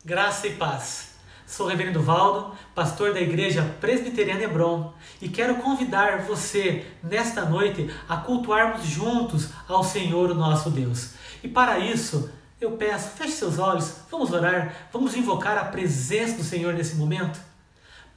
Graça e paz. Sou o Reverendo Valdo, pastor da Igreja Presbiteriana Hebron, e quero convidar você, nesta noite, a cultuarmos juntos ao Senhor, o nosso Deus. E para isso, eu peço, feche seus olhos, vamos orar, vamos invocar a presença do Senhor nesse momento.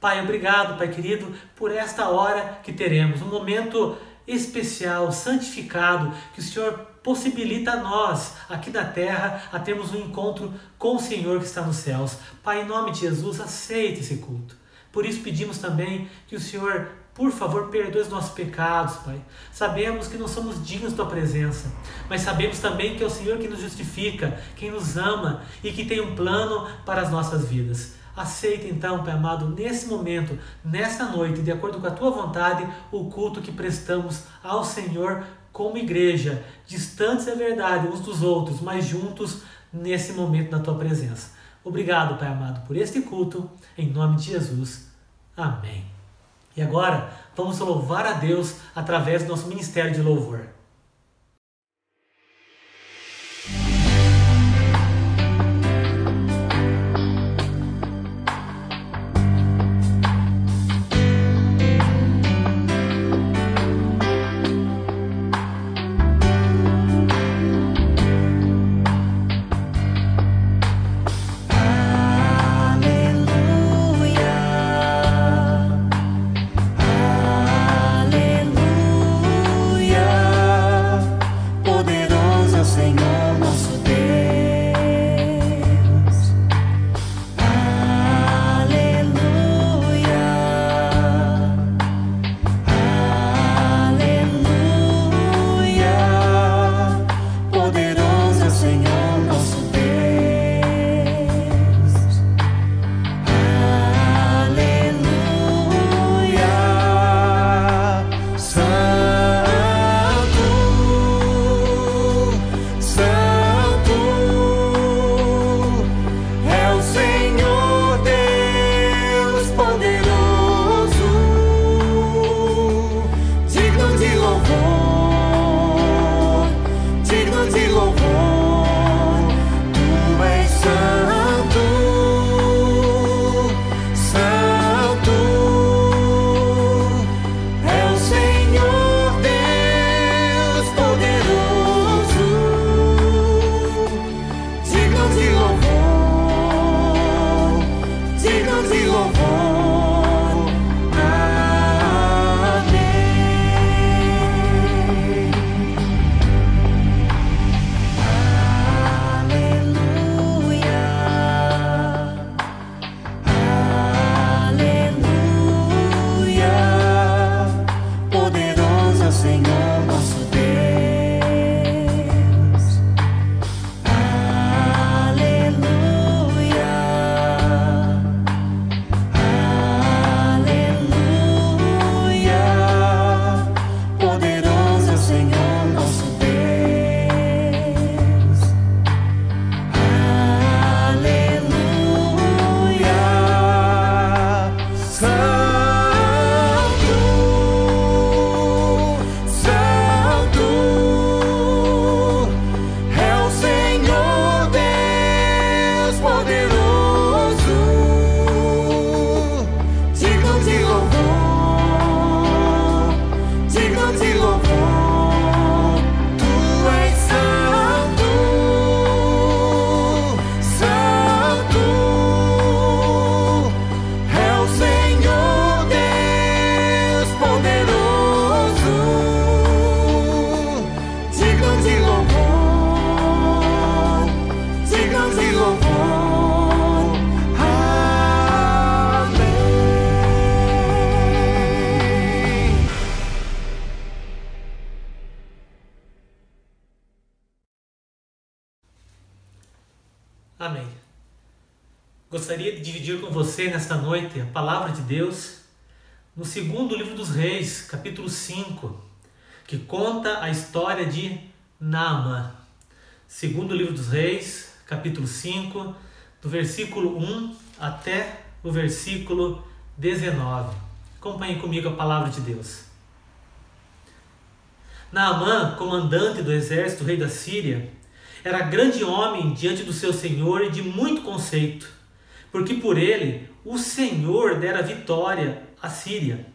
Pai, obrigado, Pai querido, por esta hora que teremos, um momento especial, santificado, que o Senhor possibilita a nós, aqui na terra, a termos um encontro com o Senhor que está nos céus. Pai, em nome de Jesus, aceite esse culto. Por isso pedimos também que o Senhor, por favor, perdoe os nossos pecados, Pai. Sabemos que não somos dignos da tua presença, mas sabemos também que é o Senhor que nos justifica, quem nos ama e que tem um plano para as nossas vidas. Aceita então, Pai amado, nesse momento, nesta noite, de acordo com a tua vontade, o culto que prestamos ao Senhor como igreja, distantes é verdade uns dos outros, mas juntos nesse momento na tua presença. Obrigado, Pai amado, por este culto, em nome de Jesus. Amém. E agora, vamos louvar a Deus através do nosso ministério de louvor. Amém. Gostaria de dividir com você nesta noite a palavra de Deus no segundo livro dos Reis, capítulo 5, que conta a história de Naamã. Segundo livro dos Reis, capítulo 5, do versículo 1 até o versículo 19. Acompanhe comigo a palavra de Deus. Naamã, comandante do exército do rei da Síria, era grande homem diante do seu senhor e de muito conceito. porque por ele o Senhor dera vitória à Síria.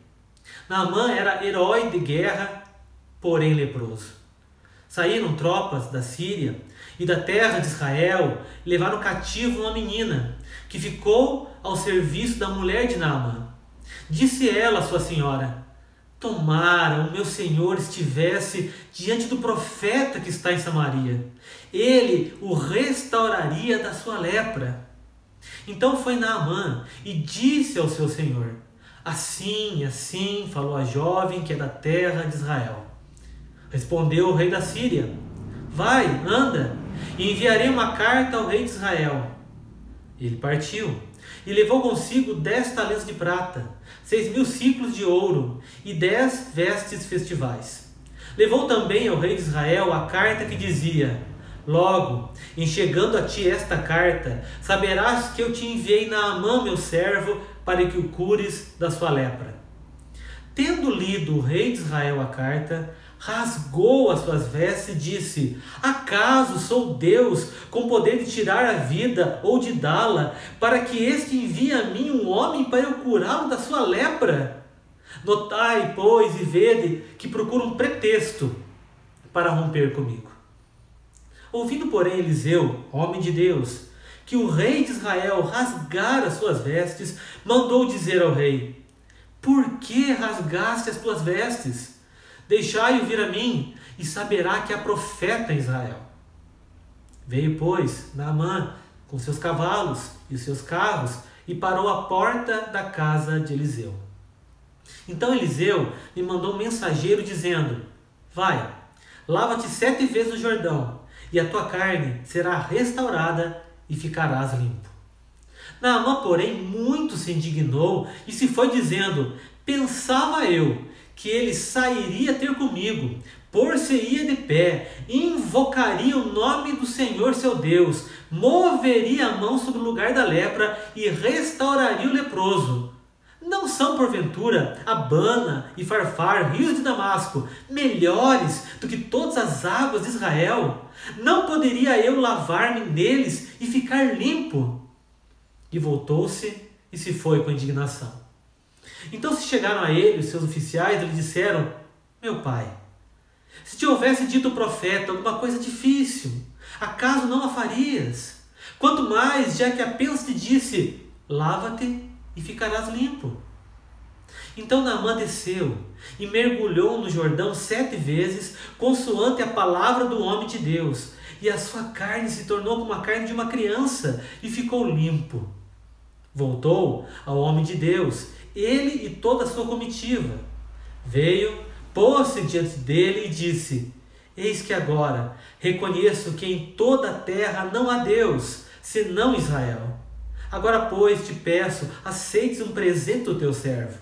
Naamã era herói de guerra, porém leproso. Saíram tropas da Síria e da terra de Israel e levaram cativo uma menina, que ficou ao serviço da mulher de Naamã. Disse ela à sua senhora: tomara o meu senhor estivesse diante do profeta que está em Samaria. Ele o restauraria da sua lepra. Então foi Naamã e disse ao seu senhor: assim falou a jovem que é da terra de Israel. Respondeu o rei da Síria: vai, anda, e enviarei uma carta ao rei de Israel. Ele partiu e levou consigo 10 talentos de prata, 6.000 siclos de ouro e 10 vestes festivais. Levou também ao rei de Israel a carta que dizia: logo, em chegando a ti esta carta, saberás que eu te enviei Naamã, meu servo, para que o cures da sua lepra. Tendo lido o rei de Israel a carta, rasgou as suas vestes e disse: acaso sou Deus com poder de tirar a vida ou de dá-la, para que este envie a mim um homem para eu curá-lo da sua lepra? Notai, pois, e vede que procura um pretexto para romper comigo. Ouvindo, porém, Eliseu, homem de Deus, que o rei de Israel rasgara as suas vestes, mandou dizer ao rei: por que rasgaste as tuas vestes? Deixai-o vir a mim, e saberá que há profeta em Israel. Veio, pois, Naamã com seus cavalos e os seus carros, e parou à porta da casa de Eliseu. Então Eliseu lhe mandou um mensageiro, dizendo: vai, lava-te 7 vezes no Jordão, e a tua carne será restaurada, e ficarás limpo. Naamã, porém, muito se indignou, e se foi dizendo: pensava eu que ele sairia ter comigo, por-se-ia de pé, invocaria o nome do Senhor seu Deus, moveria a mão sobre o lugar da lepra e restauraria o leproso. Não são, porventura, Abana e Farfar, rios de Damasco, melhores do que todas as águas de Israel? Não poderia eu lavar-me neles e ficar limpo? E voltou-se e se foi com indignação. Então se chegaram a ele os seus oficiais e lhe disseram: meu pai, se te houvesse dito o profeta alguma coisa difícil, acaso não a farias? Quanto mais, já que apenas te disse: lava-te e ficarás limpo. Então Naamã desceu e mergulhou no Jordão 7 vezes, consoante a palavra do homem de Deus, e a sua carne se tornou como a carne de uma criança, e ficou limpo. Voltou ao homem de Deus, ele e toda a sua comitiva. Veio, pôs-se diante dele e disse: eis que agora reconheço que em toda a terra não há Deus, senão Israel. Agora, pois, te peço, aceites um presente do teu servo.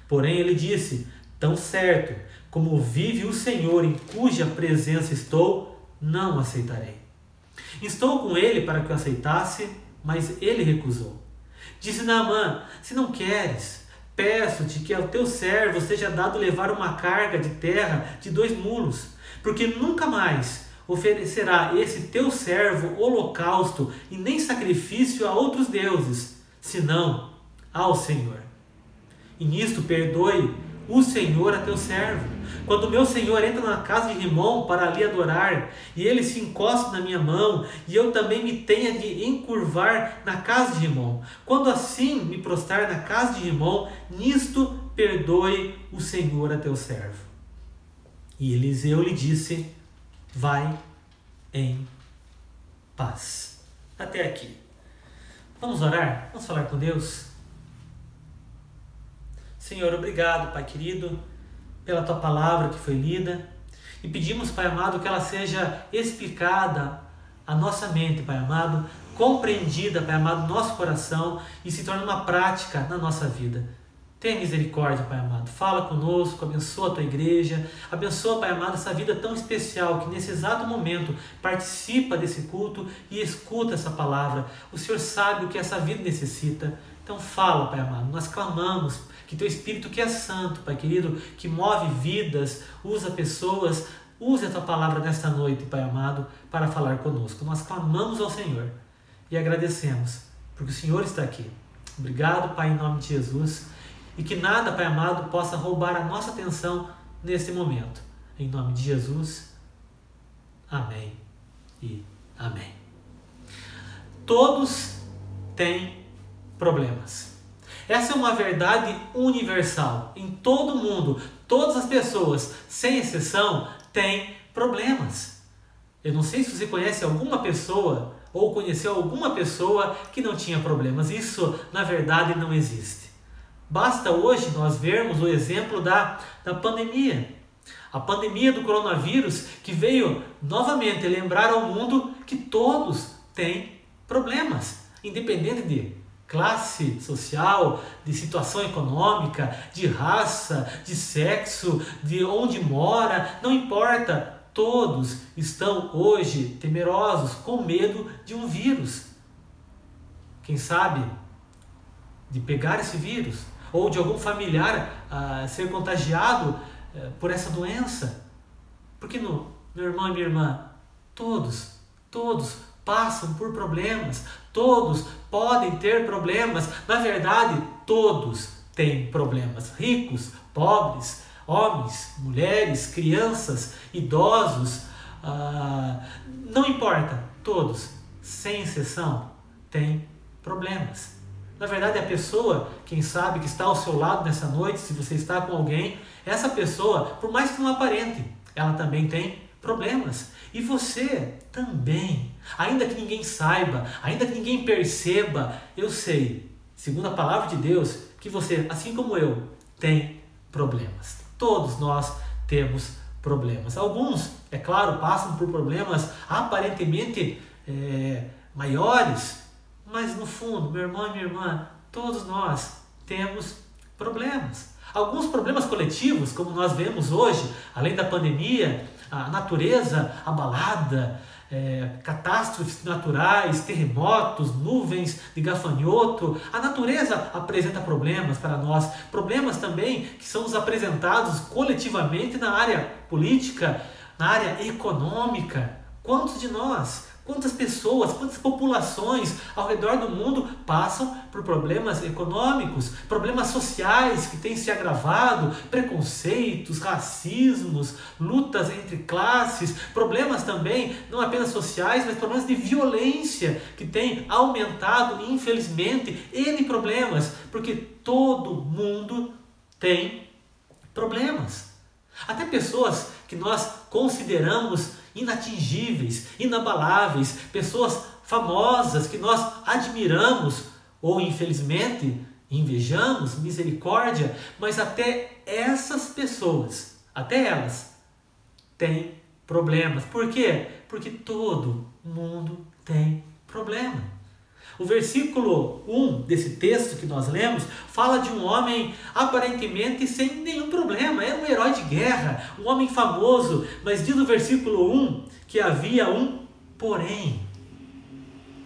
Porém ele disse: tão certo como vive o Senhor em cuja presença estou, não aceitarei. Instou com ele para que o aceitasse, mas ele recusou. Disse Naamã: se não queres, peço-te que ao teu servo seja dado levar uma carga de terra de 2 mulos, porque nunca mais oferecerá esse teu servo holocausto e nem sacrifício a outros deuses, senão ao Senhor. E nisto perdoe o Senhor a teu servo. Quando meu senhor entra na casa de Rimom para ali adorar, e ele se encosta na minha mão, e eu também me tenha de encurvar na casa de Rimom, quando assim me prostrar na casa de Rimom, nisto perdoe o Senhor a teu servo. E Eliseu lhe disse: vai em paz. Até aqui. Vamos orar? Vamos falar com Deus? Senhor, obrigado, Pai querido, pela Tua palavra que foi lida. E pedimos, Pai amado, que ela seja explicada à nossa mente, Pai amado, compreendida, Pai amado, no nosso coração e se torne uma prática na nossa vida. Tenha misericórdia, Pai amado. Fala conosco, abençoa a Tua igreja, abençoa, Pai amado, essa vida tão especial que nesse exato momento participa desse culto e escuta essa palavra. O Senhor sabe o que essa vida necessita. Então fala, Pai amado. Nós clamamos que Teu Espírito, que é santo, Pai querido, que move vidas, usa pessoas, use a Tua palavra nesta noite, Pai amado, para falar conosco. Nós clamamos ao Senhor e agradecemos porque o Senhor está aqui. Obrigado, Pai, em nome de Jesus. E que nada, Pai amado, possa roubar a nossa atenção nesse momento. Em nome de Jesus. Amém e amém. Todos têm problemas. Essa é uma verdade universal. Em todo mundo, todas as pessoas, sem exceção, têm problemas. Eu não sei se você conhece alguma pessoa ou conheceu alguma pessoa que não tinha problemas. Isso, na verdade, não existe. Basta hoje nós vermos o exemplo da pandemia. A pandemia do coronavírus, que veio novamente lembrar ao mundo que todos têm problemas, independente de classe social, de situação econômica, de raça, de sexo, de onde mora, não importa. Todos estão hoje temerosos, com medo de um vírus. Quem sabe de pegar esse vírus, ou de algum familiar ser contagiado por essa doença. Porque, meu irmão e minha irmã, todos passam por problemas, todos podem ter problemas. Na verdade, todos têm problemas. Ricos, pobres, homens, mulheres, crianças, idosos, não importa, todos, sem exceção, têm problemas. Na verdade, a pessoa, quem sabe, que está ao seu lado nessa noite, se você está com alguém, essa pessoa, por mais que não aparente, ela também tem problemas. E você também, ainda que ninguém saiba, ainda que ninguém perceba, eu sei, segundo a palavra de Deus, que você, assim como eu, tem problemas. Todos nós temos problemas. Alguns, é claro, passam por problemas aparentemente maiores, mas no fundo, meu irmão e minha irmã, todos nós temos problemas. Alguns problemas coletivos, como nós vemos hoje, além da pandemia, a natureza abalada, catástrofes naturais, terremotos, nuvens de gafanhoto. A natureza apresenta problemas para nós, problemas também que são nos apresentados coletivamente na área política, na área econômica. Quantos de nós, quantas pessoas, quantas populações ao redor do mundo passam por problemas econômicos, problemas sociais que têm se agravado, preconceitos, racismos, lutas entre classes, problemas também não apenas sociais, mas problemas de violência que têm aumentado, infelizmente, N problemas, porque todo mundo tem problemas. Até pessoas que nós consideramos inatingíveis, inabaláveis, pessoas famosas que nós admiramos ou infelizmente invejamos, misericórdia, mas até essas pessoas, até elas, têm problemas. Por quê? Porque todo mundo tem problema. O versículo 1 desse texto que nós lemos fala de um homem aparentemente sem nenhum problema, era um herói de guerra, um homem famoso, mas diz no versículo 1 que havia um porém.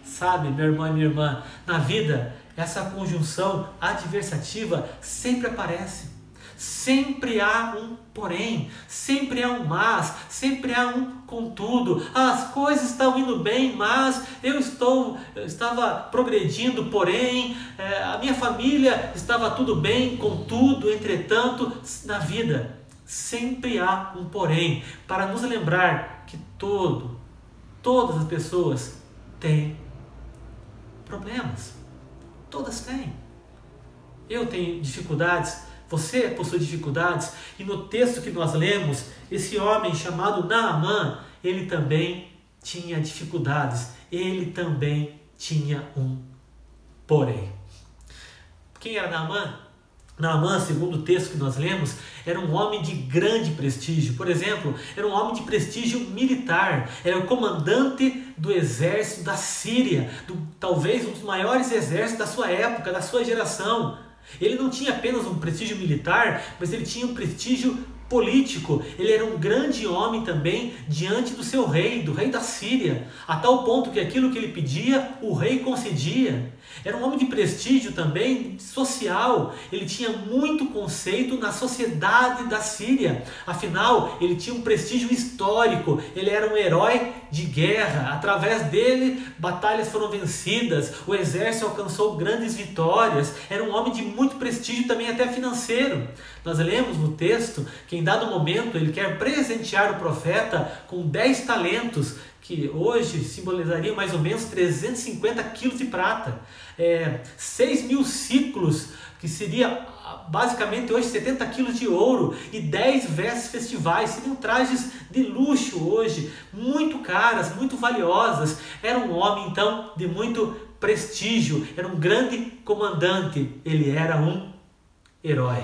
Sabe, meu irmão e minha irmã, na vida essa conjunção adversativa sempre aparece. Sempre há um porém, sempre há um mas, sempre há um contudo. As coisas estão indo bem, mas eu estava progredindo, porém, a minha família estava tudo bem, contudo, entretanto, na vida sempre há um porém, para nos lembrar que todas as pessoas têm problemas. Todas têm. Eu tenho dificuldades, você possui dificuldades, e no texto que nós lemos, esse homem chamado Naamã, ele também tinha dificuldades, ele também tinha um porém. Quem era Naamã? Naamã, segundo o texto que nós lemos, era um homem de grande prestígio. Por exemplo, era um homem de prestígio militar, era o comandante do exército da Síria, talvez um dos maiores exércitos da sua época, da sua geração. Ele não tinha apenas um prestígio militar, mas ele tinha um prestígio político, ele era um grande homem também diante do seu rei, do rei da Síria, a tal ponto que aquilo que ele pedia, o rei concedia. Era um homem de prestígio também social, ele tinha muito conceito na sociedade da Síria, afinal ele tinha um prestígio histórico, ele era um herói de guerra, através dele batalhas foram vencidas, o exército alcançou grandes vitórias, era um homem de muito prestígio também até financeiro. Nós lemos no texto que em dado momento ele quer presentear o profeta com 10 talentos, que hoje simbolizaria mais ou menos 350 quilos de prata, 6.000 ciclos, que seria basicamente hoje 70 quilos de ouro, e 10 vestes festivais, seriam trajes de luxo hoje, muito caras, muito valiosas. Era um homem então de muito prestígio, era um grande comandante, ele era um herói.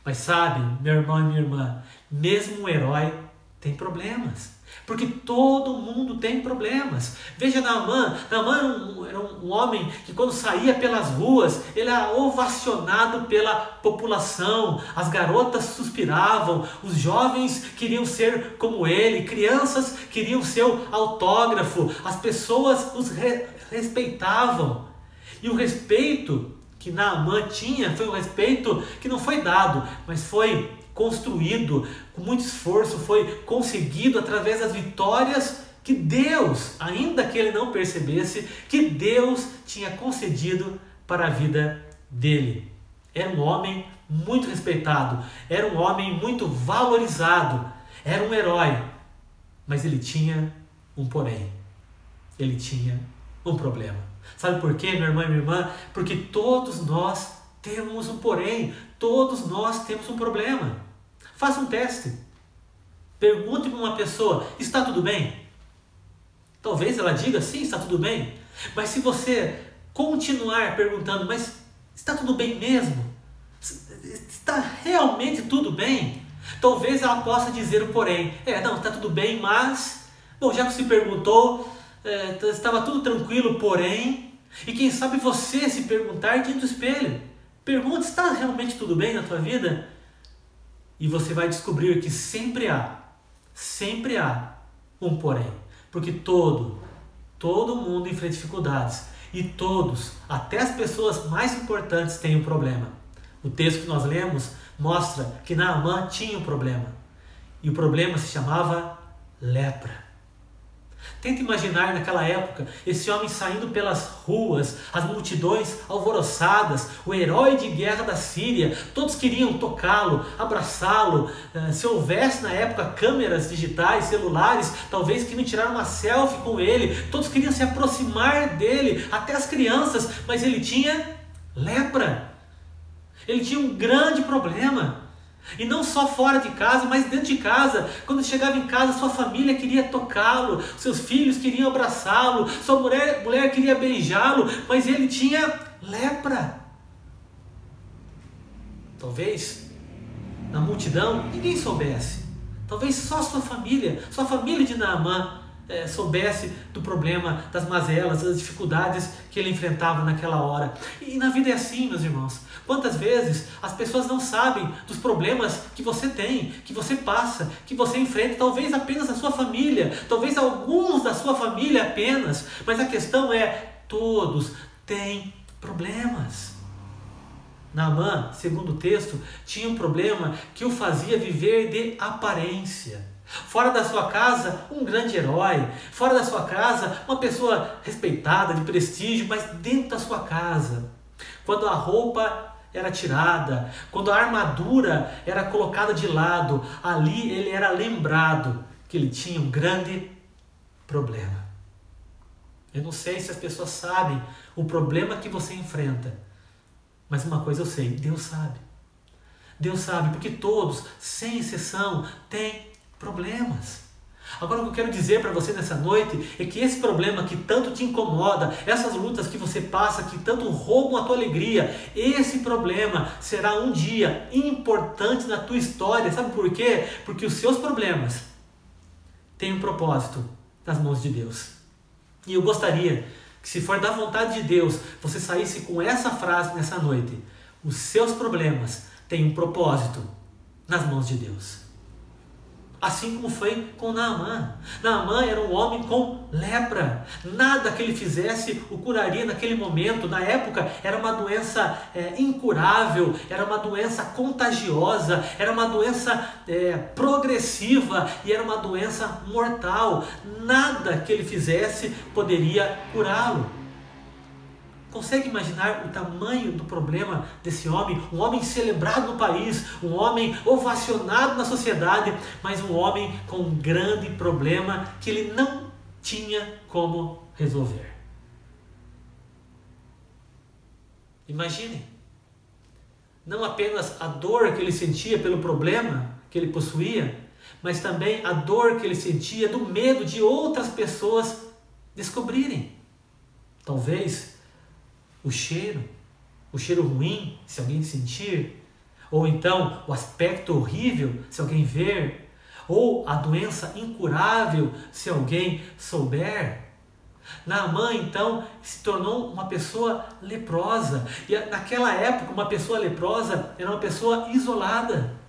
Mas sabe, meu irmão e minha irmã, mesmo um herói tem problemas. Porque todo mundo tem problemas. Veja Naamã. Naamã era um homem que quando saía pelas ruas, ele era ovacionado pela população. As garotas suspiravam, os jovens queriam ser como ele, crianças queriam seu autógrafo, as pessoas os respeitavam. E o respeito que Naamã tinha foi um respeito que não foi dado, mas foi construído com muito esforço, foi conseguido através das vitórias que Deus, ainda que ele não percebesse, que Deus tinha concedido para a vida dele. Era um homem muito respeitado, era um homem muito valorizado, era um herói, mas ele tinha um porém, ele tinha um problema. Sabe por quê, meu irmão e minha irmã? Porque todos nós temos um porém, todos nós temos um problema. Faça um teste. Pergunte para uma pessoa, está tudo bem? Talvez ela diga, sim, está tudo bem. Mas se você continuar perguntando, mas está tudo bem mesmo? Está realmente tudo bem? Talvez ela possa dizer o porém. Não, está tudo bem, mas... Bom, já que se perguntou, estava tudo tranquilo, porém... E quem sabe você se perguntar diante do espelho. Pergunta, está realmente tudo bem na tua vida? E você vai descobrir que sempre há um porém. Porque todo mundo enfrenta dificuldades. E todos, até as pessoas mais importantes, têm um problema. O texto que nós lemos mostra que Naamã tinha um problema. E o problema se chamava lepra. Tenta imaginar naquela época, esse homem saindo pelas ruas, as multidões alvoroçadas, o herói de guerra da Síria, todos queriam tocá-lo, abraçá-lo. Se houvesse na época câmeras digitais, celulares, talvez queriam tirar uma selfie com ele, todos queriam se aproximar dele, até as crianças, mas ele tinha lepra. Ele tinha um grande problema. E não só fora de casa, mas dentro de casa. Quando chegava em casa, sua família queria tocá-lo, seus filhos queriam abraçá-lo, sua mulher queria beijá-lo, mas ele tinha lepra. Talvez na multidão ninguém soubesse. Talvez só sua família de Naamã soubesse do problema, das mazelas, das dificuldades que ele enfrentava naquela hora. E na vida é assim, meus irmãos. Quantas vezes as pessoas não sabem dos problemas que você tem, que você passa, que você enfrenta, talvez apenas a sua família, talvez alguns da sua família apenas, mas a questão é, todos têm problemas. Naamã, segundo o texto, tinha um problema que o fazia viver de aparência. Fora da sua casa, um grande herói. Fora da sua casa, uma pessoa respeitada, de prestígio, mas dentro da sua casa, quando a roupa era tirada, quando a armadura era colocada de lado, ali ele era lembrado que ele tinha um grande problema. Eu não sei se as pessoas sabem o problema que você enfrenta, mas uma coisa eu sei, Deus sabe. Deus sabe, porque todos, sem exceção, têm problemas. Agora o que eu quero dizer para você nessa noite é que esse problema que tanto te incomoda, essas lutas que você passa, que tanto roubam a tua alegria, esse problema será um dia importante na tua história. Sabe por quê? Porque os seus problemas têm um propósito nas mãos de Deus. E eu gostaria que, se for da vontade de Deus, você saísse com essa frase nessa noite: os seus problemas têm um propósito nas mãos de Deus. Assim como foi com Naamã. Naamã era um homem com lepra. Nada que ele fizesse o curaria naquele momento. Na época era uma doença incurável, era uma doença contagiosa, era uma doença progressiva e era uma doença mortal. Nada que ele fizesse poderia curá-lo. Consegue imaginar o tamanho do problema desse homem? Um homem celebrado no país, um homem ovacionado na sociedade, mas um homem com um grande problema que ele não tinha como resolver. Imagine, não apenas a dor que ele sentia pelo problema que ele possuía, mas também a dor que ele sentia do medo de outras pessoas descobrirem. Talvez o cheiro ruim, se alguém sentir, ou então o aspecto horrível, se alguém ver, ou a doença incurável, se alguém souber. Naamã, então, se tornou uma pessoa leprosa, e naquela época uma pessoa leprosa era uma pessoa isolada.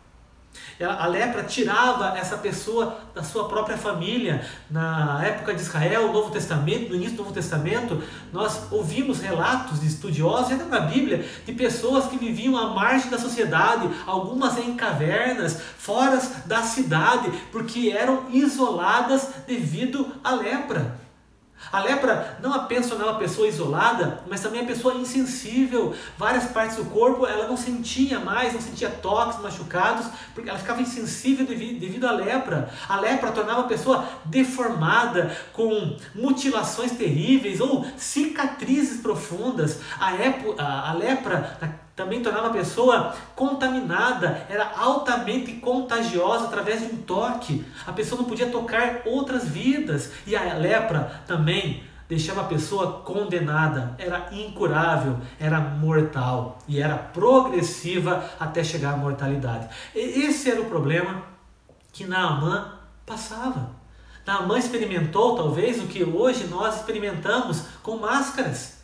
A lepra tirava essa pessoa da sua própria família. Na época de Israel, no Novo Testamento, no início do Novo Testamento, nós ouvimos relatos de estudiosos, até na Bíblia, de pessoas que viviam à margem da sociedade, algumas em cavernas, fora da cidade, porque eram isoladas devido à lepra. A lepra não apenas tornava a pessoa isolada, mas também a pessoa insensível. Várias partes do corpo ela não sentia mais, não sentia toques, machucados, porque ela ficava insensível devido à lepra. A lepra tornava a pessoa deformada, com mutilações terríveis ou cicatrizes profundas. A lepra também tornava a pessoa contaminada, era altamente contagiosa através de um toque. A pessoa não podia tocar outras vidas. E a lepra também deixava a pessoa condenada, era incurável, era mortal e era progressiva até chegar à mortalidade. Esse era o problema que Naamã passava. Naamã experimentou talvez o que hoje nós experimentamos com máscaras.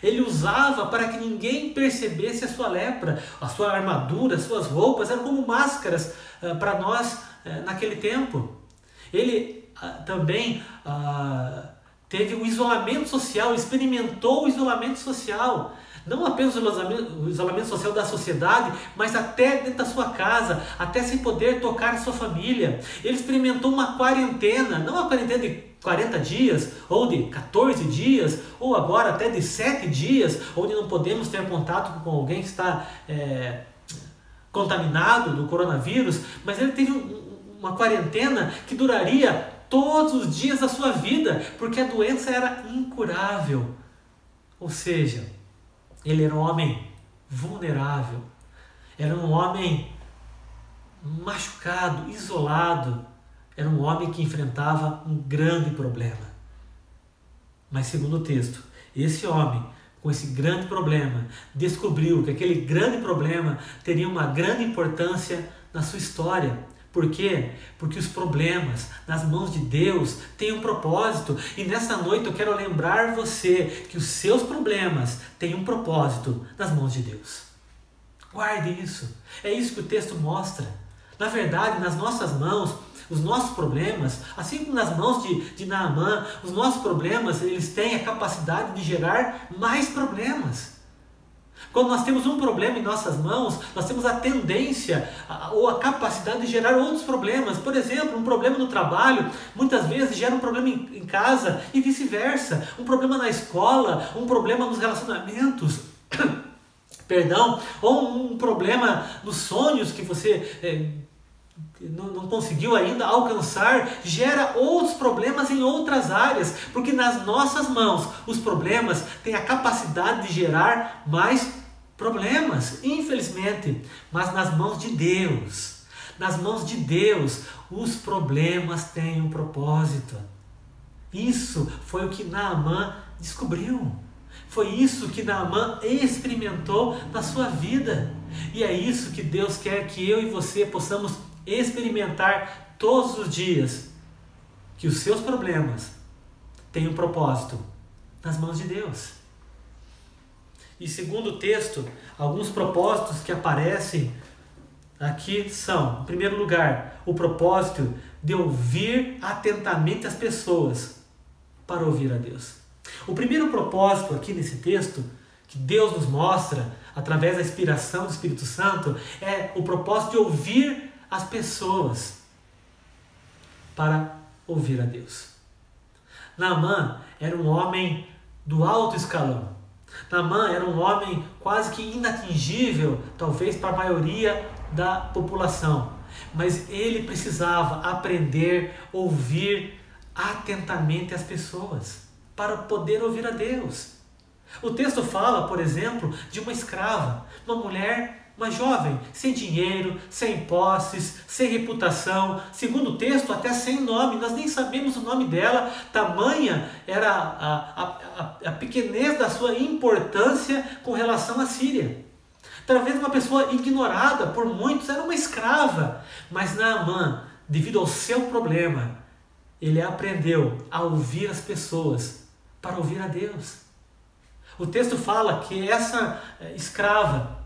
Ele usava para que ninguém percebesse a sua lepra, a sua armadura, as suas roupas eram como máscaras para nós naquele tempo. Ele também teve o isolamento social, experimentou o isolamento social. Não apenas o isolamento social da sociedade, mas até dentro da sua casa, até sem poder tocar a sua família. Ele experimentou uma quarentena, não uma quarentena de 40 dias, ou de 14 dias, ou agora até de 7 dias, onde não podemos ter contato com alguém que está contaminado do coronavírus, mas ele teve uma quarentena que duraria todos os dias da sua vida, porque a doença era incurável. Ou seja, ele era um homem vulnerável, era um homem machucado, isolado, era um homem que enfrentava um grande problema. Mas segundo o texto, esse homem, com esse grande problema, descobriu que aquele grande problema teria uma grande importância na sua história. Por quê? Porque os problemas nas mãos de Deus têm um propósito. E nessa noite eu quero lembrar você que os seus problemas têm um propósito nas mãos de Deus. Guarde isso. É isso que o texto mostra. Na verdade, nas nossas mãos, os nossos problemas, assim como nas mãos de Naamã, os nossos problemas, eles têm a capacidade de gerar mais problemas. Quando nós temos um problema em nossas mãos, nós temos a tendência ou a capacidade de gerar outros problemas. Por exemplo, um problema no trabalho, muitas vezes gera um problema em casa e vice-versa. Um problema na escola, um problema nos relacionamentos, perdão, ou um problema nos sonhos que você não conseguiu ainda alcançar, gera outros problemas em outras áreas, porque nas nossas mãos os problemas têm a capacidade de gerar mais problemas, infelizmente, mas nas mãos de Deus, os problemas têm um propósito. Isso foi o que Naamã descobriu. Foi isso que Naamã experimentou na sua vida. E é isso que Deus quer que eu e você possamos experimentar todos os dias, que os seus problemas têm um propósito nas mãos de Deus. E segundo o texto, alguns propósitos que aparecem aqui são, em primeiro lugar, o propósito de ouvir atentamente as pessoas para ouvir a Deus. O primeiro propósito aqui nesse texto, que Deus nos mostra através da inspiração do Espírito Santo, é o propósito de ouvir as pessoas para ouvir a Deus. Naamã era um homem do alto escalão. Naamã era um homem quase que inatingível, talvez para a maioria da população. Mas ele precisava aprender a ouvir atentamente as pessoas para poder ouvir a Deus. O texto fala, por exemplo, de uma escrava, uma mulher, uma jovem, sem dinheiro, sem posses, sem reputação, segundo o texto, até sem nome. Nós nem sabemos o nome dela, tamanha era a pequenez da sua importância com relação à Síria. Talvez uma pessoa ignorada por muitos, era uma escrava, mas Naamã, devido ao seu problema, ele aprendeu a ouvir as pessoas para ouvir a Deus. O texto fala que essa escrava,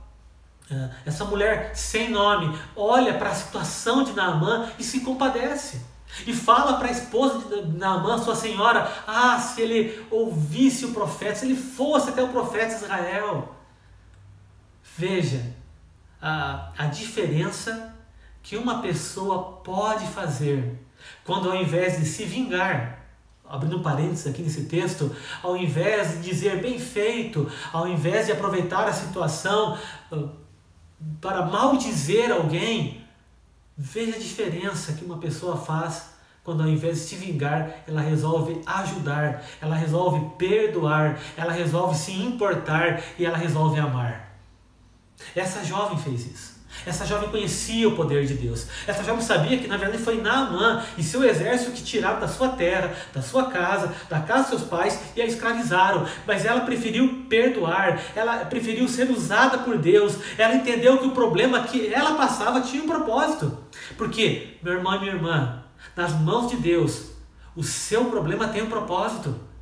essa mulher sem nome, olha para a situação de Naamã e se compadece. E fala para a esposa de Naamã, sua senhora, se ele ouvisse o profeta, se ele fosse até o profeta de Israel. Veja a diferença que uma pessoa pode fazer quando, ao invés de se vingar, abrindo parênteses aqui nesse texto, ao invés de dizer bem feito, ao invés de aproveitar a situação para maldizer alguém, veja a diferença que uma pessoa faz quando, ao invés de se vingar, ela resolve ajudar, ela resolve perdoar, ela resolve se importar e ela resolve amar. Essa jovem fez isso. Essa jovem conhecia o poder de Deus. Essa jovem sabia que na verdade foi Naamã e seu exército que tiraram da sua terra, da sua casa, da casa dos seus pais e a escravizaram. Mas ela preferiu perdoar, ela preferiu ser usada por Deus. Ela entendeu que o problema que ela passava tinha um propósito. Porque, meu irmão e minha irmã, nas mãos de Deus, o seu problema tem um propósito.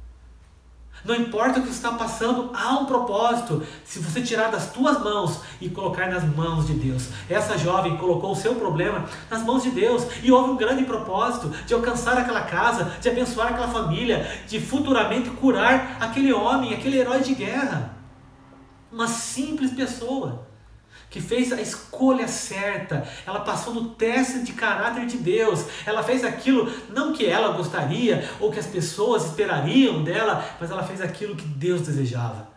Não importa o que você está passando, há um propósito. Se você tirar das tuas mãos e colocar nas mãos de Deus. Essa jovem colocou o seu problema nas mãos de Deus e houve um grande propósito de alcançar aquela casa, de abençoar aquela família, de futuramente curar aquele homem, aquele herói de guerra. Uma simples pessoa que fez a escolha certa, ela passou no teste de caráter de Deus, ela fez aquilo não que ela gostaria ou que as pessoas esperariam dela, mas ela fez aquilo que Deus desejava.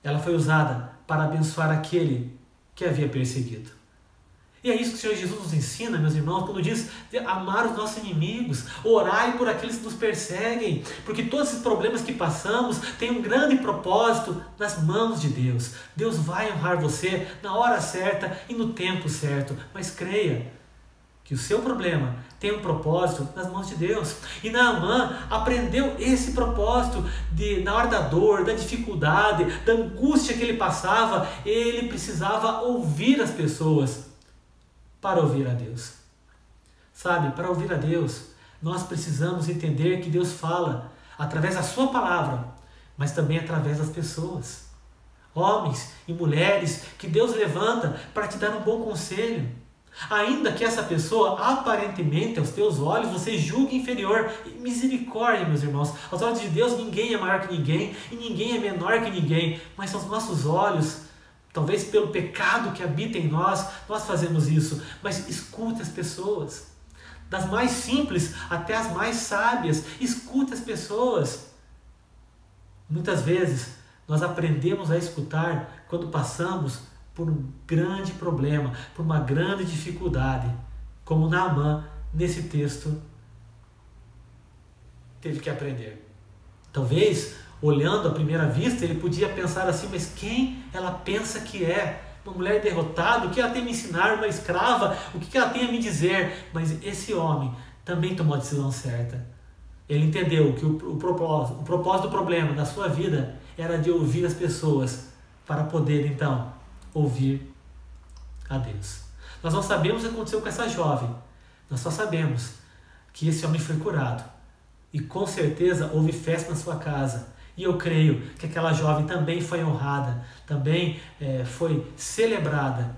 Ela foi usada para abençoar aquele que havia perseguido. E é isso que o Senhor Jesus nos ensina, meus irmãos, quando diz de amar os nossos inimigos, orai por aqueles que nos perseguem, porque todos esses problemas que passamos têm um grande propósito nas mãos de Deus. Deus vai honrar você na hora certa e no tempo certo, mas creia que o seu problema tem um propósito nas mãos de Deus. E Naamã aprendeu esse propósito na hora da dor, da dificuldade, da angústia que ele passava, ele precisava ouvir as pessoas para ouvir a Deus. Sabe, para ouvir a Deus, nós precisamos entender que Deus fala através da sua palavra, mas também através das pessoas. Homens e mulheres que Deus levanta para te dar um bom conselho. Ainda que essa pessoa, aparentemente, aos teus olhos, você julgue inferior. Misericórdia, meus irmãos. Aos olhos de Deus, ninguém é maior que ninguém e ninguém é menor que ninguém. Mas aos nossos olhos, talvez pelo pecado que habita em nós, nós fazemos isso. Mas escute as pessoas. Das mais simples até as mais sábias. Escute as pessoas. Muitas vezes, nós aprendemos a escutar quando passamos por um grande problema, por uma grande dificuldade. Como Naamã, nesse texto, teve que aprender. Talvez, olhando à primeira vista, ele podia pensar assim, mas quem ela pensa que é? Uma mulher derrotada, o que ela tem a me ensinar? Uma escrava, o que ela tem a me dizer? Mas esse homem também tomou a decisão certa. Ele entendeu que o propósito do problema da sua vida era de ouvir as pessoas para poder, então, ouvir a Deus. Nós não sabemos o que aconteceu com essa jovem. Nós só sabemos que esse homem foi curado. E com certeza houve festa na sua casa. E eu creio que aquela jovem também foi honrada, também foi celebrada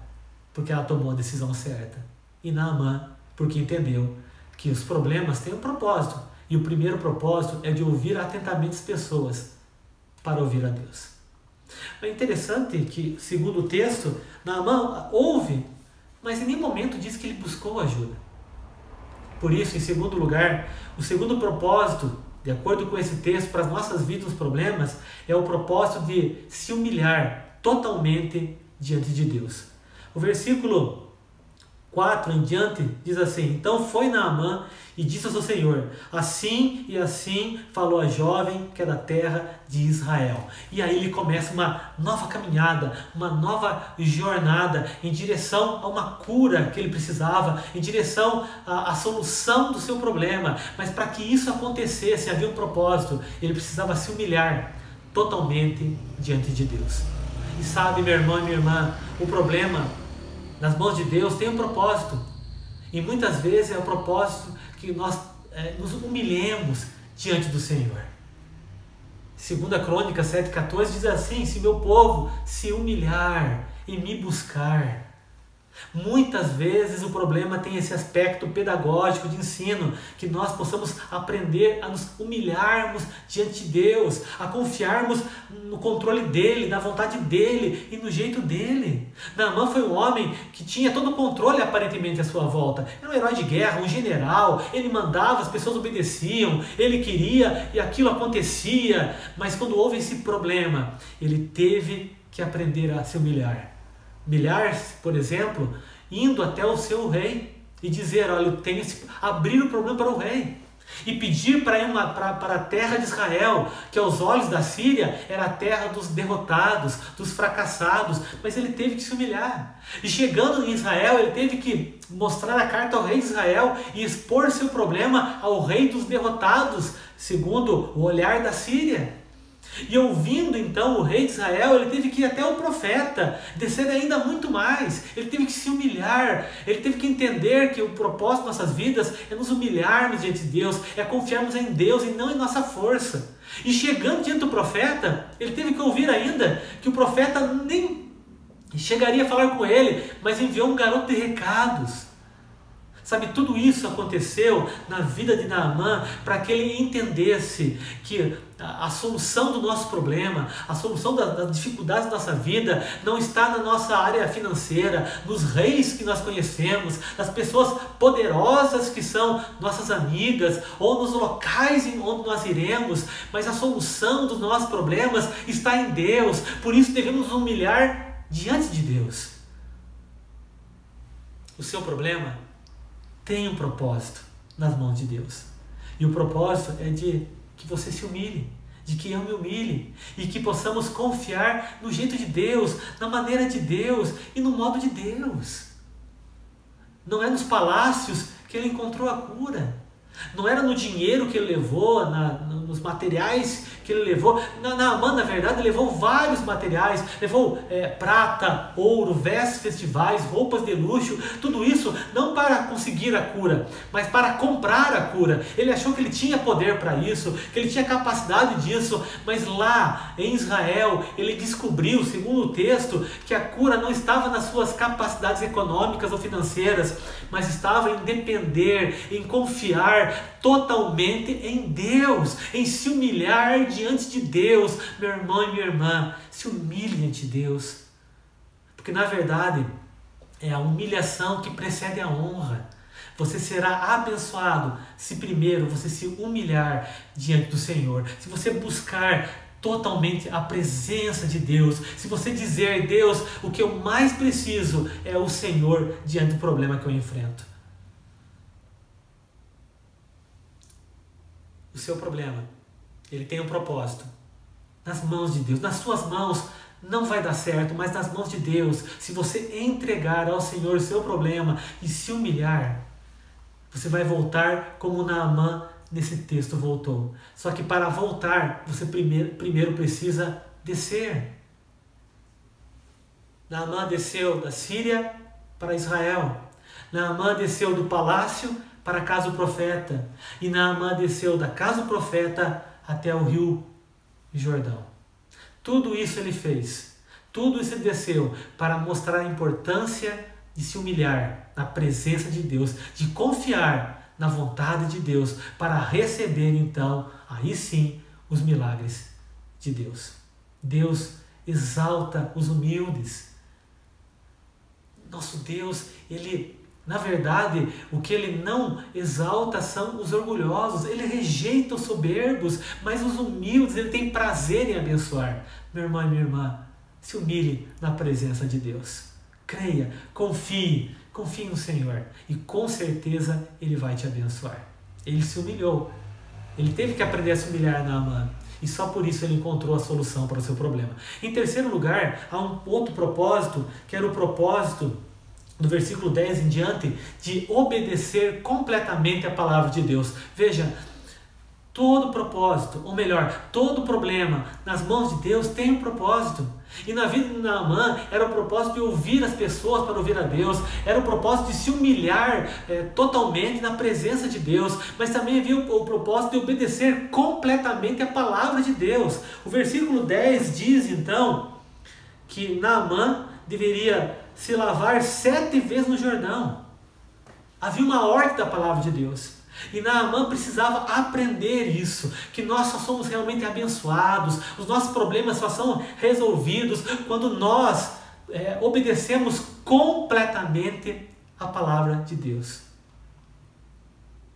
porque ela tomou a decisão certa. E Naamã, porque entendeu que os problemas têm um propósito. E o primeiro propósito é de ouvir atentamente as pessoas para ouvir a Deus. É interessante que, segundo o texto, Naamã ouve, mas em nenhum momento diz que ele buscou ajuda. Por isso, em segundo lugar, o segundo propósito, de acordo com esse texto, para as nossas vidas, os problemas, é o propósito de se humilhar totalmente diante de Deus. O versículo 4 em diante diz assim: então foi Naamã e disse ao seu senhor, assim e assim falou a jovem que é da terra de Israel. E aí ele começa uma nova caminhada, uma nova jornada em direção a uma cura que ele precisava, em direção à solução do seu problema. Mas para que isso acontecesse, havia um propósito: ele precisava se humilhar totalmente diante de Deus. E sabe, meu irmão e minha irmã, o problema nas mãos de Deus tem um propósito. E muitas vezes é o propósito que nós nos humilhemos diante do Senhor. 2 Crônicas 7,14 diz assim: se meu povo se humilhar e me buscar. Muitas vezes o problema tem esse aspecto pedagógico de ensino, que nós possamos aprender a nos humilharmos diante de Deus, a confiarmos no controle dele, na vontade dele e no jeito dele. Naamã foi um homem que tinha todo o controle aparentemente à sua volta. Era um herói de guerra, um general, ele mandava, as pessoas obedeciam, ele queria e aquilo acontecia. Mas quando houve esse problema, ele teve que aprender a se humilhar. Humilhar-se, por exemplo, indo até o seu rei e dizer: olha, eu tenho abrir o problema para o rei e pedir para ir para a terra de Israel, que aos olhos da Síria era a terra dos derrotados, dos fracassados. Mas ele teve que se humilhar. E chegando em Israel, ele teve que mostrar a carta ao rei de Israel e expor seu problema ao rei dos derrotados, segundo o olhar da Síria. E ouvindo então o rei de Israel, ele teve que ir até o profeta, descer ainda muito mais. Ele teve que se humilhar, ele teve que entender que o propósito das nossas vidas é nos humilharmos diante de Deus, é confiarmos em Deus e não em nossa força. E chegando diante do profeta, ele teve que ouvir ainda que o profeta nem chegaria a falar com ele, mas enviou um garoto de recados. Sabe, tudo isso aconteceu na vida de Naamã para que ele entendesse que a solução do nosso problema, a solução das dificuldades da nossa vida não está na nossa área financeira, nos reis que nós conhecemos, nas pessoas poderosas que são nossas amigas ou nos locais onde nós iremos, mas a solução dos nossos problemas está em Deus. Por isso devemos nos humilhar diante de Deus. O seu problema tem um propósito nas mãos de Deus. E o propósito é de que você se humilhe, de que eu me humilhe, e que possamos confiar no jeito de Deus, na maneira de Deus e no modo de Deus. Não é nos palácios que ele encontrou a cura. Não era no dinheiro que ele levou, nos materiais que ele levou. Naamã, na verdade, levou vários materiais. Levou prata, ouro, vestes festivais, roupas de luxo. Tudo isso não para conseguir a cura, mas para comprar a cura. Ele achou que ele tinha poder para isso, que ele tinha capacidade disso. Mas lá em Israel, ele descobriu, segundo o texto, que a cura não estava nas suas capacidades econômicas ou financeiras, mas estava em depender, em confiar totalmente em Deus, em se humilhar diante de Deus. Meu irmão e minha irmã, se humilhe diante de Deus, porque na verdade é a humilhação que precede a honra. Você será abençoado se primeiro você se humilhar diante do Senhor, se você buscar totalmente a presença de Deus, se você dizer: Deus, o que eu mais preciso é o Senhor diante do problema que eu enfrento. O seu problema, ele tem um propósito. Nas mãos de Deus, nas suas mãos não vai dar certo, mas nas mãos de Deus, se você entregar ao Senhor o seu problema e se humilhar, você vai voltar como Naamã nesse texto voltou. Só que para voltar, você primeiro precisa descer. Naamã desceu da Síria para Israel. Naamã desceu do palácio para a casa do profeta. E Naamã desceu da casa do profeta até o rio Jordão. Tudo isso ele fez. Tudo isso ele desceu para mostrar a importância de se humilhar na presença de Deus, de confiar na vontade de Deus, para receber então, aí sim, os milagres de Deus. Deus exalta os humildes. Nosso Deus, Ele, na verdade, o que Ele não exalta são os orgulhosos. Ele rejeita os soberbos, mas os humildes Ele tem prazer em abençoar. Meu irmão e minha irmã, se humilhe na presença de Deus. Creia, confie no Senhor e com certeza Ele vai te abençoar. Ele se humilhou. Ele teve que aprender a se humilhar, Naamã. E só por isso ele encontrou a solução para o seu problema. Em terceiro lugar, há um outro propósito, que era o propósito do versículo 10 em diante, de obedecer completamente a palavra de Deus. Veja, todo propósito, ou melhor, todo problema nas mãos de Deus tem um propósito. E na vida de Naamã era o propósito de ouvir as pessoas para ouvir a Deus, era o propósito de se humilhar totalmente na presença de Deus, mas também havia o propósito de obedecer completamente a palavra de Deus. O versículo 10 diz então que Naamã deveria se lavar 7 vezes no Jordão. Havia uma ordem da palavra de Deus. E Naamã precisava aprender isso, que nós só somos realmente abençoados, os nossos problemas só são resolvidos quando nós obedecemos completamente a palavra de Deus.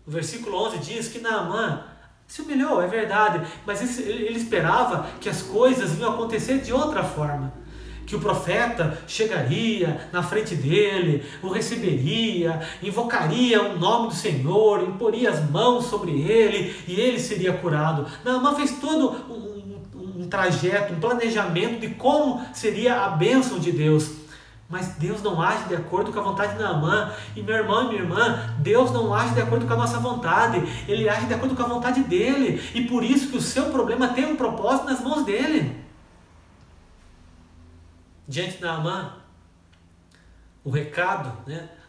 O versículo 11 diz que Naamã se humilhou, é verdade, mas ele esperava que as coisas iam acontecer de outra forma. Que o profeta chegaria na frente dele, o receberia, invocaria o nome do Senhor, imporia as mãos sobre ele e ele seria curado. Naamã fez todo um trajeto, um planejamento de como seria a bênção de Deus. Mas Deus não age de acordo com a vontade de Naamã. E meu irmão e minha irmã, Deus não age de acordo com a nossa vontade. Ele age de acordo com a vontade dele. E por isso que o seu problema tem um propósito nas mãos dele. Diante de Naamã, o recado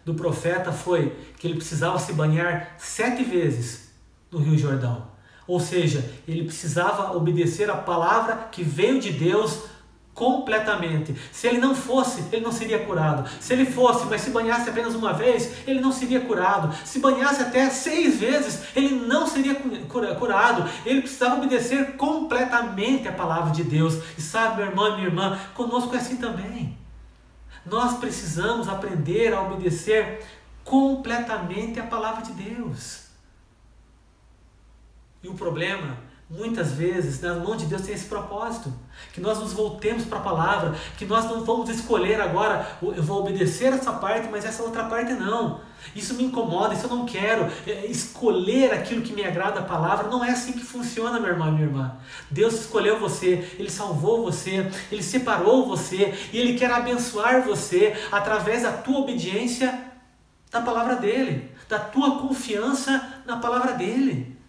do profeta foi que ele precisava se banhar 7 vezes no Rio Jordão. Ou seja, ele precisava obedecer a palavra que veio de Deus completamente. Se ele não fosse, ele não seria curado. Se ele fosse, mas se banhasse apenas uma vez, ele não seria curado. Se banhasse até 6 vezes, ele não seria curado. Ele precisava obedecer completamente a palavra de Deus. E sabe, meu irmão e minha irmã, conosco é assim também. Nós precisamos aprender a obedecer completamente a palavra de Deus. E o problema, muitas vezes, nas mãos de Deus tem esse propósito, que nós nos voltemos para a palavra, que nós não vamos escolher agora, eu vou obedecer essa parte, mas essa outra parte não. Isso me incomoda, isso eu não quero. Escolher aquilo que me agrada a palavra, não é assim que funciona, meu irmão e minha irmã. Deus escolheu você, Ele salvou você, Ele separou você, e Ele quer abençoar você através da tua obediência na palavra dEle, da tua confiança na palavra dEle.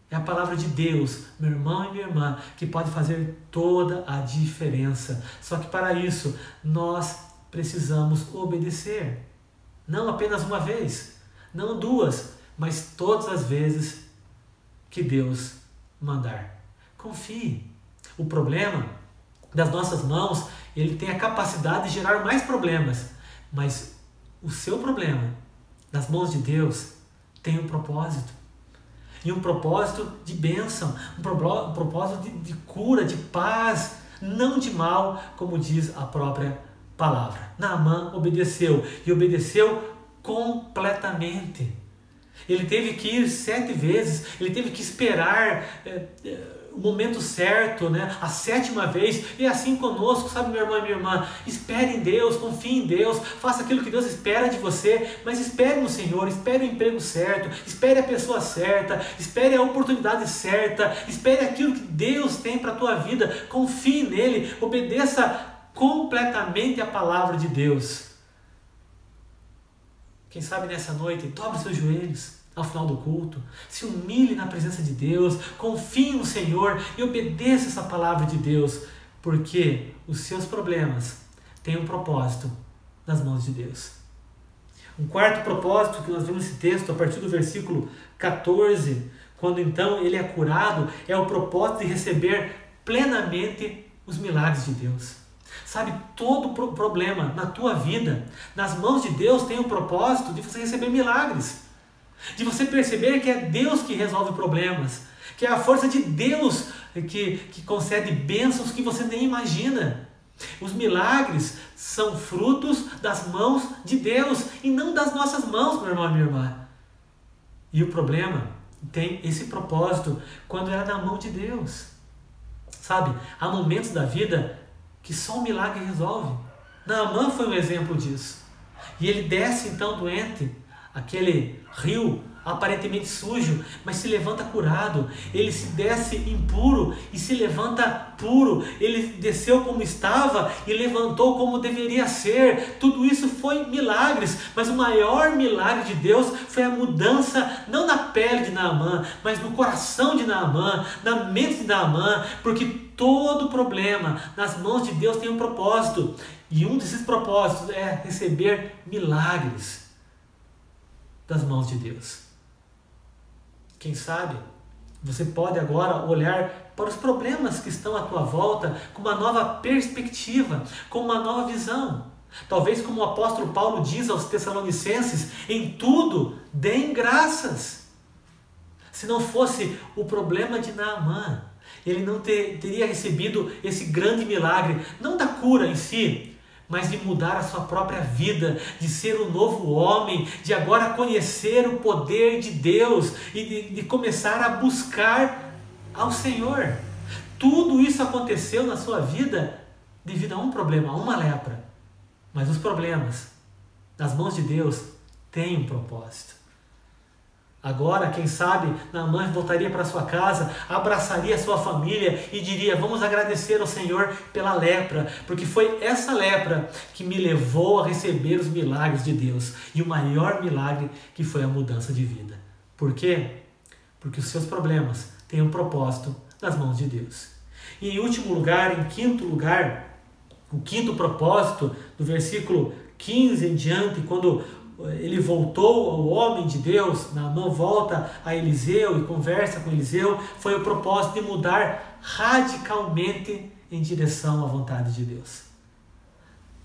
É a palavra de Deus, meu irmão e minha irmã, que pode fazer toda a diferença. Só que para isso, nós precisamos obedecer. Não apenas uma vez, não 2, mas todas as vezes que Deus mandar. Confie. O problema das nossas mãos, ele tem a capacidade de gerar mais problemas. Mas o seu problema, nas mãos de Deus, tem um propósito. E um propósito de bênção, um propósito de cura, de paz, não de mal, como diz a própria palavra. Naamã obedeceu, e obedeceu completamente. Ele teve que ir 7 vezes, ele teve que esperar o momento certo, a 7ª vez, e assim conosco, sabe, meu irmão e minha irmã, espere em Deus, confie em Deus, faça aquilo que Deus espera de você, mas espere no Senhor, espere o emprego certo, espere a pessoa certa, espere a oportunidade certa, espere aquilo que Deus tem para a tua vida, confie nele, obedeça completamente a palavra de Deus. Quem sabe nessa noite, dobre seus joelhos ao final do culto, se humilhe na presença de Deus, confie no Senhor e obedeça essa palavra de Deus, porque os seus problemas têm um propósito nas mãos de Deus. Um quarto propósito que nós vemos nesse texto, a partir do versículo 14, quando então ele é curado, é o propósito de receber plenamente os milagres de Deus. Sabe, todo problema na tua vida, nas mãos de Deus, tem o propósito de você receber milagres. De você perceber que é Deus que resolve problemas. Que é a força de Deus que concede bênçãos que você nem imagina. Os milagres são frutos das mãos de Deus e não das nossas mãos, meu irmão e minha irmã. E o problema tem esse propósito quando era na mão de Deus. Sabe, há momentos da vida que só um milagre resolve. Naamã foi um exemplo disso. E ele desce então doente, aquele rio aparentemente sujo, mas se levanta curado. Ele se desce impuro e se levanta puro. Ele desceu como estava e levantou como deveria ser. Tudo isso foi milagres, mas o maior milagre de Deus foi a mudança, não na pele de Naamã, mas no coração de Naamã, na mente de Naamã, porque todo problema nas mãos de Deus tem um propósito, e um desses propósitos é receber milagres das mãos de Deus. Quem sabe você pode agora olhar para os problemas que estão à tua volta com uma nova perspectiva, com uma nova visão. Talvez como o apóstolo Paulo diz aos Tessalonicenses, em tudo deem graças. Se não fosse o problema de Naamã, ele não teria recebido esse grande milagre, não da cura em si, mas de mudar a sua própria vida, de ser um novo homem, de agora conhecer o poder de Deus e de começar a buscar ao Senhor. Tudo isso aconteceu na sua vida devido a um problema, a uma lepra. Mas os problemas nas mãos de Deus têm um propósito. Agora, quem sabe, Naamã voltaria para sua casa, abraçaria a sua família e diria: vamos agradecer ao Senhor pela lepra, porque foi essa lepra que me levou a receber os milagres de Deus. E o maior milagre que foi a mudança de vida. Por quê? Porque os seus problemas têm um propósito nas mãos de Deus. E em último lugar, em quinto lugar, o quinto propósito, do versículo 15 em diante, quando ele voltou ao homem de Deus, Naamã volta a Eliseu e conversa com Eliseu, foi o propósito de mudar radicalmente em direção à vontade de Deus.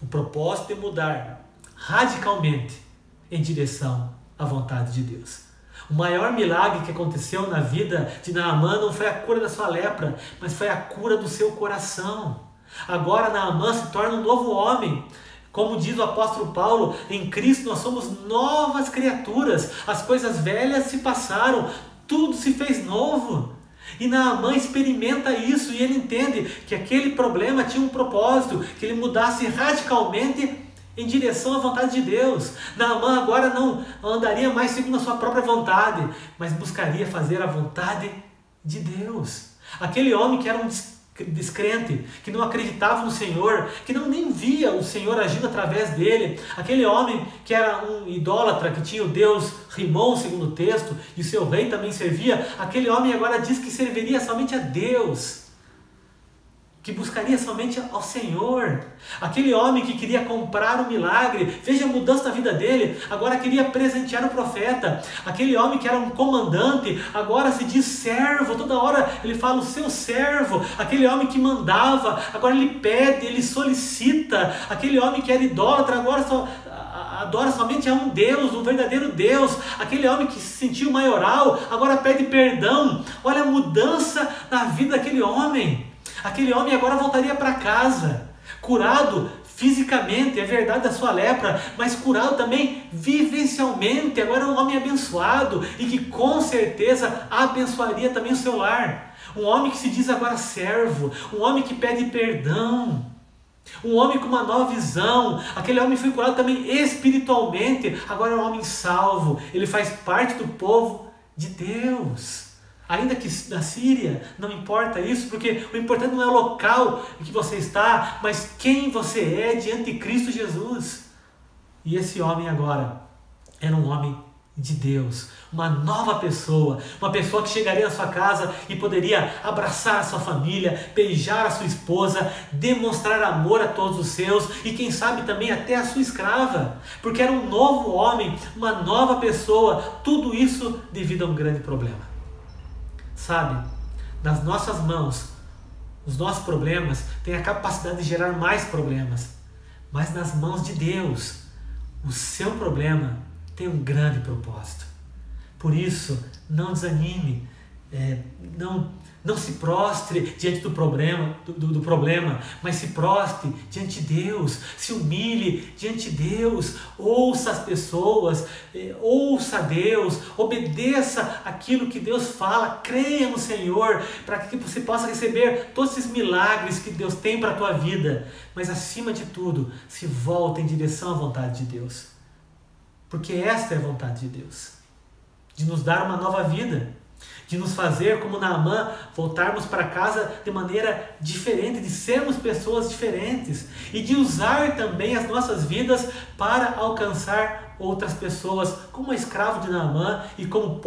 O propósito de mudar radicalmente em direção à vontade de Deus. O maior milagre que aconteceu na vida de Naamã não foi a cura da sua lepra, mas foi a cura do seu coração. Agora Naamã se torna um novo homem. Como diz o apóstolo Paulo, em Cristo nós somos novas criaturas. As coisas velhas se passaram, tudo se fez novo. E Naamã experimenta isso e ele entende que aquele problema tinha um propósito, que ele mudasse radicalmente em direção à vontade de Deus. Naamã agora não andaria mais segundo a sua própria vontade, mas buscaria fazer a vontade de Deus. Aquele homem que era um descrente, que não acreditava no Senhor, que não nem via o Senhor agindo através dele, aquele homem que era um idólatra, que tinha o Deus Rimon, segundo o texto, e o seu rei também servia, aquele homem agora diz que serviria somente a Deus, que buscaria somente ao Senhor. Aquele homem que queria comprar um milagre, veja a mudança na vida dele, agora queria presentear o profeta. Aquele homem que era um comandante, agora se diz servo, toda hora ele fala o seu servo. Aquele homem que mandava, agora ele pede, ele solicita. Aquele homem que era idólatra, agora só adora somente a um Deus, um verdadeiro Deus. Aquele homem que se sentiu maioral, agora pede perdão. Olha a mudança na vida daquele homem. Aquele homem agora voltaria para casa, curado fisicamente, é verdade, da sua lepra, mas curado também vivencialmente. Agora é um homem abençoado e que com certeza abençoaria também o seu lar. Um homem que se diz agora servo, um homem que pede perdão, um homem com uma nova visão. Aquele homem foi curado também espiritualmente, agora é um homem salvo, ele faz parte do povo de Deus. Ainda que na Síria, não importa isso, porque o importante não é o local em que você está, mas quem você é diante de Cristo Jesus. E esse homem agora era um homem de Deus, uma nova pessoa, uma pessoa que chegaria na sua casa e poderia abraçar a sua família, beijar a sua esposa, demonstrar amor a todos os seus e quem sabe também até a sua escrava, porque era um novo homem, uma nova pessoa, tudo isso devido a um grande problema. Sabe, nas nossas mãos Os nossos problemas têm a capacidade de gerar mais problemas. Mas nas mãos de Deus, o seu problema tem um grande propósito. Por isso, não desanime, não se prostre diante do problema, mas se prostre diante de Deus, se humilhe diante de Deus, ouça as pessoas, ouça Deus, obedeça aquilo que Deus fala, creia no Senhor, para que você possa receber todos esses milagres que Deus tem para a tua vida. Mas acima de tudo, se volta em direção à vontade de Deus, porque esta é a vontade de Deus, de nos dar uma nova vida, de nos fazer como Naamã, voltarmos para casa de maneira diferente, de sermos pessoas diferentes e de usar também as nossas vidas para alcançar outras pessoas, como escravo de Naamã e como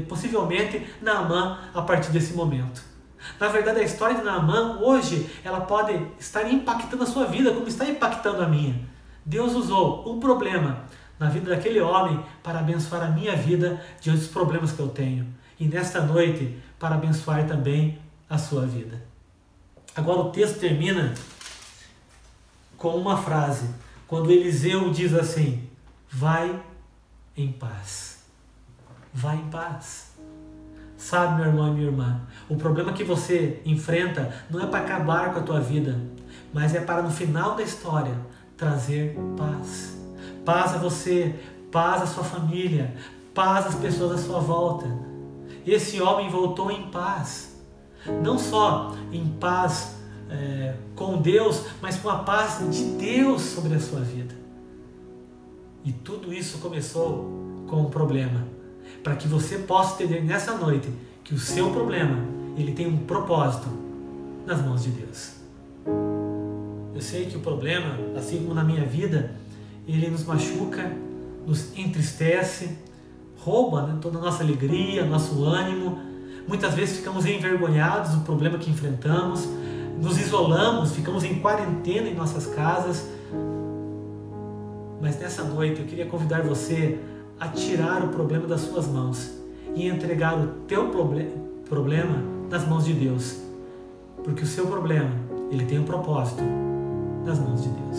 possivelmente Naamã a partir desse momento. Na verdade, a história de Naamã hoje, ela pode estar impactando a sua vida como está impactando a minha. Deus usou um problema na vida daquele homem para abençoar a minha vida diante dos problemas que eu tenho. E nesta noite, para abençoar também a sua vida. Agora o texto termina com uma frase, quando Eliseu diz assim: vai em paz. Vai em paz. Sabe, meu irmão e minha irmã, o problema que você enfrenta não é para acabar com a tua vida, mas é para no final da história trazer paz. Paz a você, paz à sua família, paz às pessoas à sua volta. Esse homem voltou em paz, não só em paz com Deus, mas com a paz de Deus sobre a sua vida. E tudo isso começou com um problema, para que você possa entender nessa noite que o seu problema, ele tem um propósito nas mãos de Deus. Eu sei que o problema, assim como na minha vida, ele nos machuca, nos entristece, rouba toda a nossa alegria, nosso ânimo. Muitas vezes ficamos envergonhados do problema que enfrentamos, nos isolamos, ficamos em quarentena em nossas casas. Mas nessa noite eu queria convidar você a tirar o problema das suas mãos e entregar o teu problema nas mãos de Deus. Porque o seu problema, ele tem um propósito nas mãos de Deus.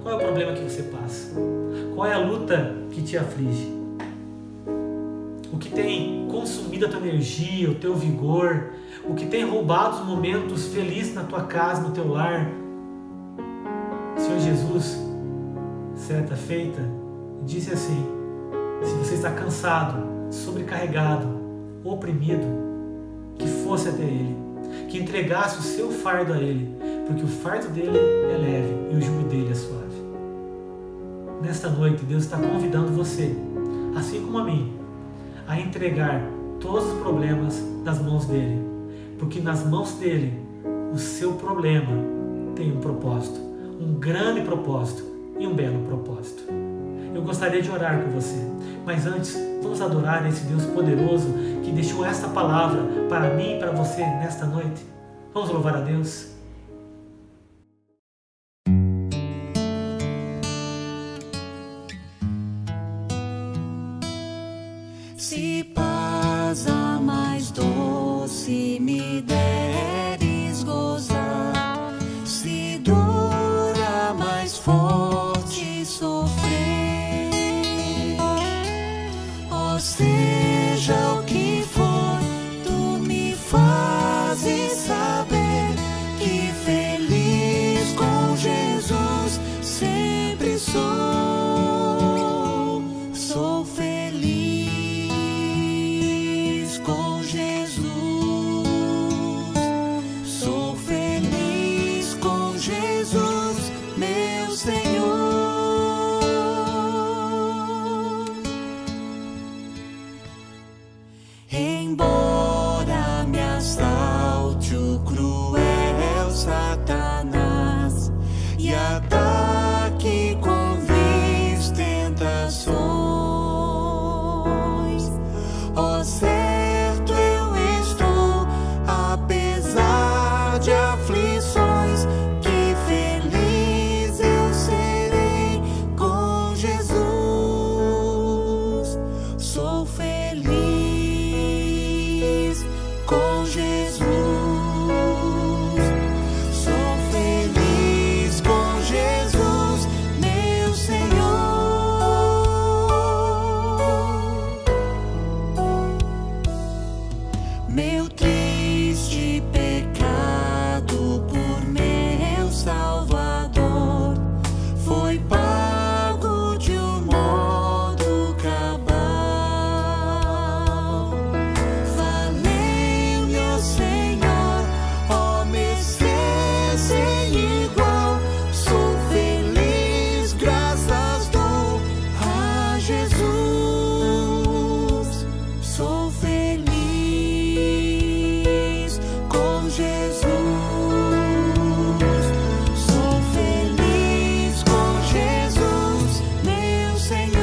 Qual é o problema que você passa? Qual é a luta que te aflige? O que tem consumido a tua energia, o teu vigor, o que tem roubado os momentos felizes na tua casa, no teu lar? Senhor Jesus, certa feita, disse assim: se você está cansado, sobrecarregado, oprimido, que fosse até Ele, que entregasse o seu fardo a Ele, porque o fardo dele é leve e o jugo dele é suave. Nesta noite, Deus está convidando você, assim como a mim, a entregar todos os problemas nas mãos dele, porque nas mãos dele o seu problema tem um propósito, um grande propósito e um belo propósito. Eu gostaria de orar com você, mas antes vamos adorar esse Deus poderoso que deixou esta palavra para mim e para você nesta noite. Vamos louvar a Deus. Se paz a mais doce me deres gozar, se dor a mais forte sofrer, ó seja o que for, tu me fazes saber que feliz com Jesus sempre sou. Sou feliz com Jesus, sou feliz com Jesus, meu Senhor. Embora me assalte o cruel Satanás e ataque com vis tentações, ó certo eu estou, apesar de aflições, que feliz eu serei com Jesus. Sou feliz meu triste pecado por meu Salvador foi pago de um modo cabal. Valeu-me, ó Senhor, ó Messias sem igual. Sou feliz, graças dou a Jesus. Sou feliz com Jesus. Sou feliz com Jesus, meu Senhor.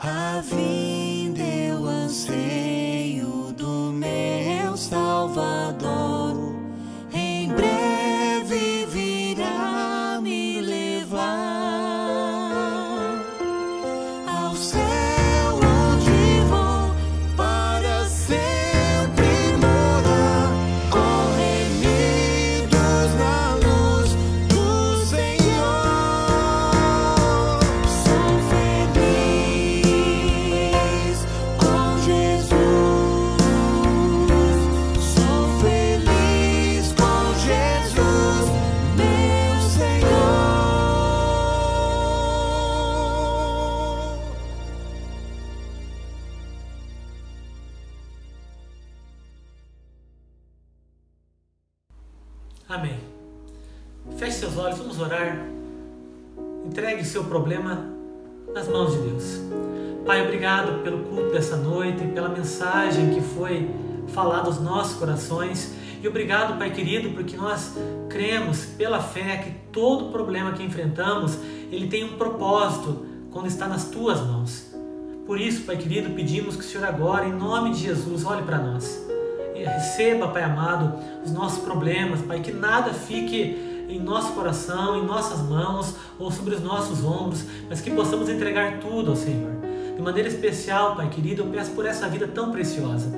A vinda eu anseio do meu Salvador, em breve virá me levar ao céu onde vou para sempre morar, corremidos na luz do Senhor. Sou feliz com Jesus. Sou feliz com Jesus, meu Senhor. Amém. Feche seus olhos, vamos orar. Entregue seu problema nas mãos de Deus. Pai, obrigado pelo culto dessa noite, pela mensagem que foi falada aos nossos corações. E obrigado, Pai querido, porque nós cremos pela fé que todo problema que enfrentamos, ele tem um propósito quando está nas Tuas mãos. Por isso, Pai querido, pedimos que o Senhor agora, em nome de Jesus, olhe para nós. E receba, Pai amado, os nossos problemas, Pai, que nada fique em nosso coração, em nossas mãos ou sobre os nossos ombros, mas que possamos entregar tudo ao Senhor. De maneira especial, Pai querido, eu peço por essa vida tão preciosa,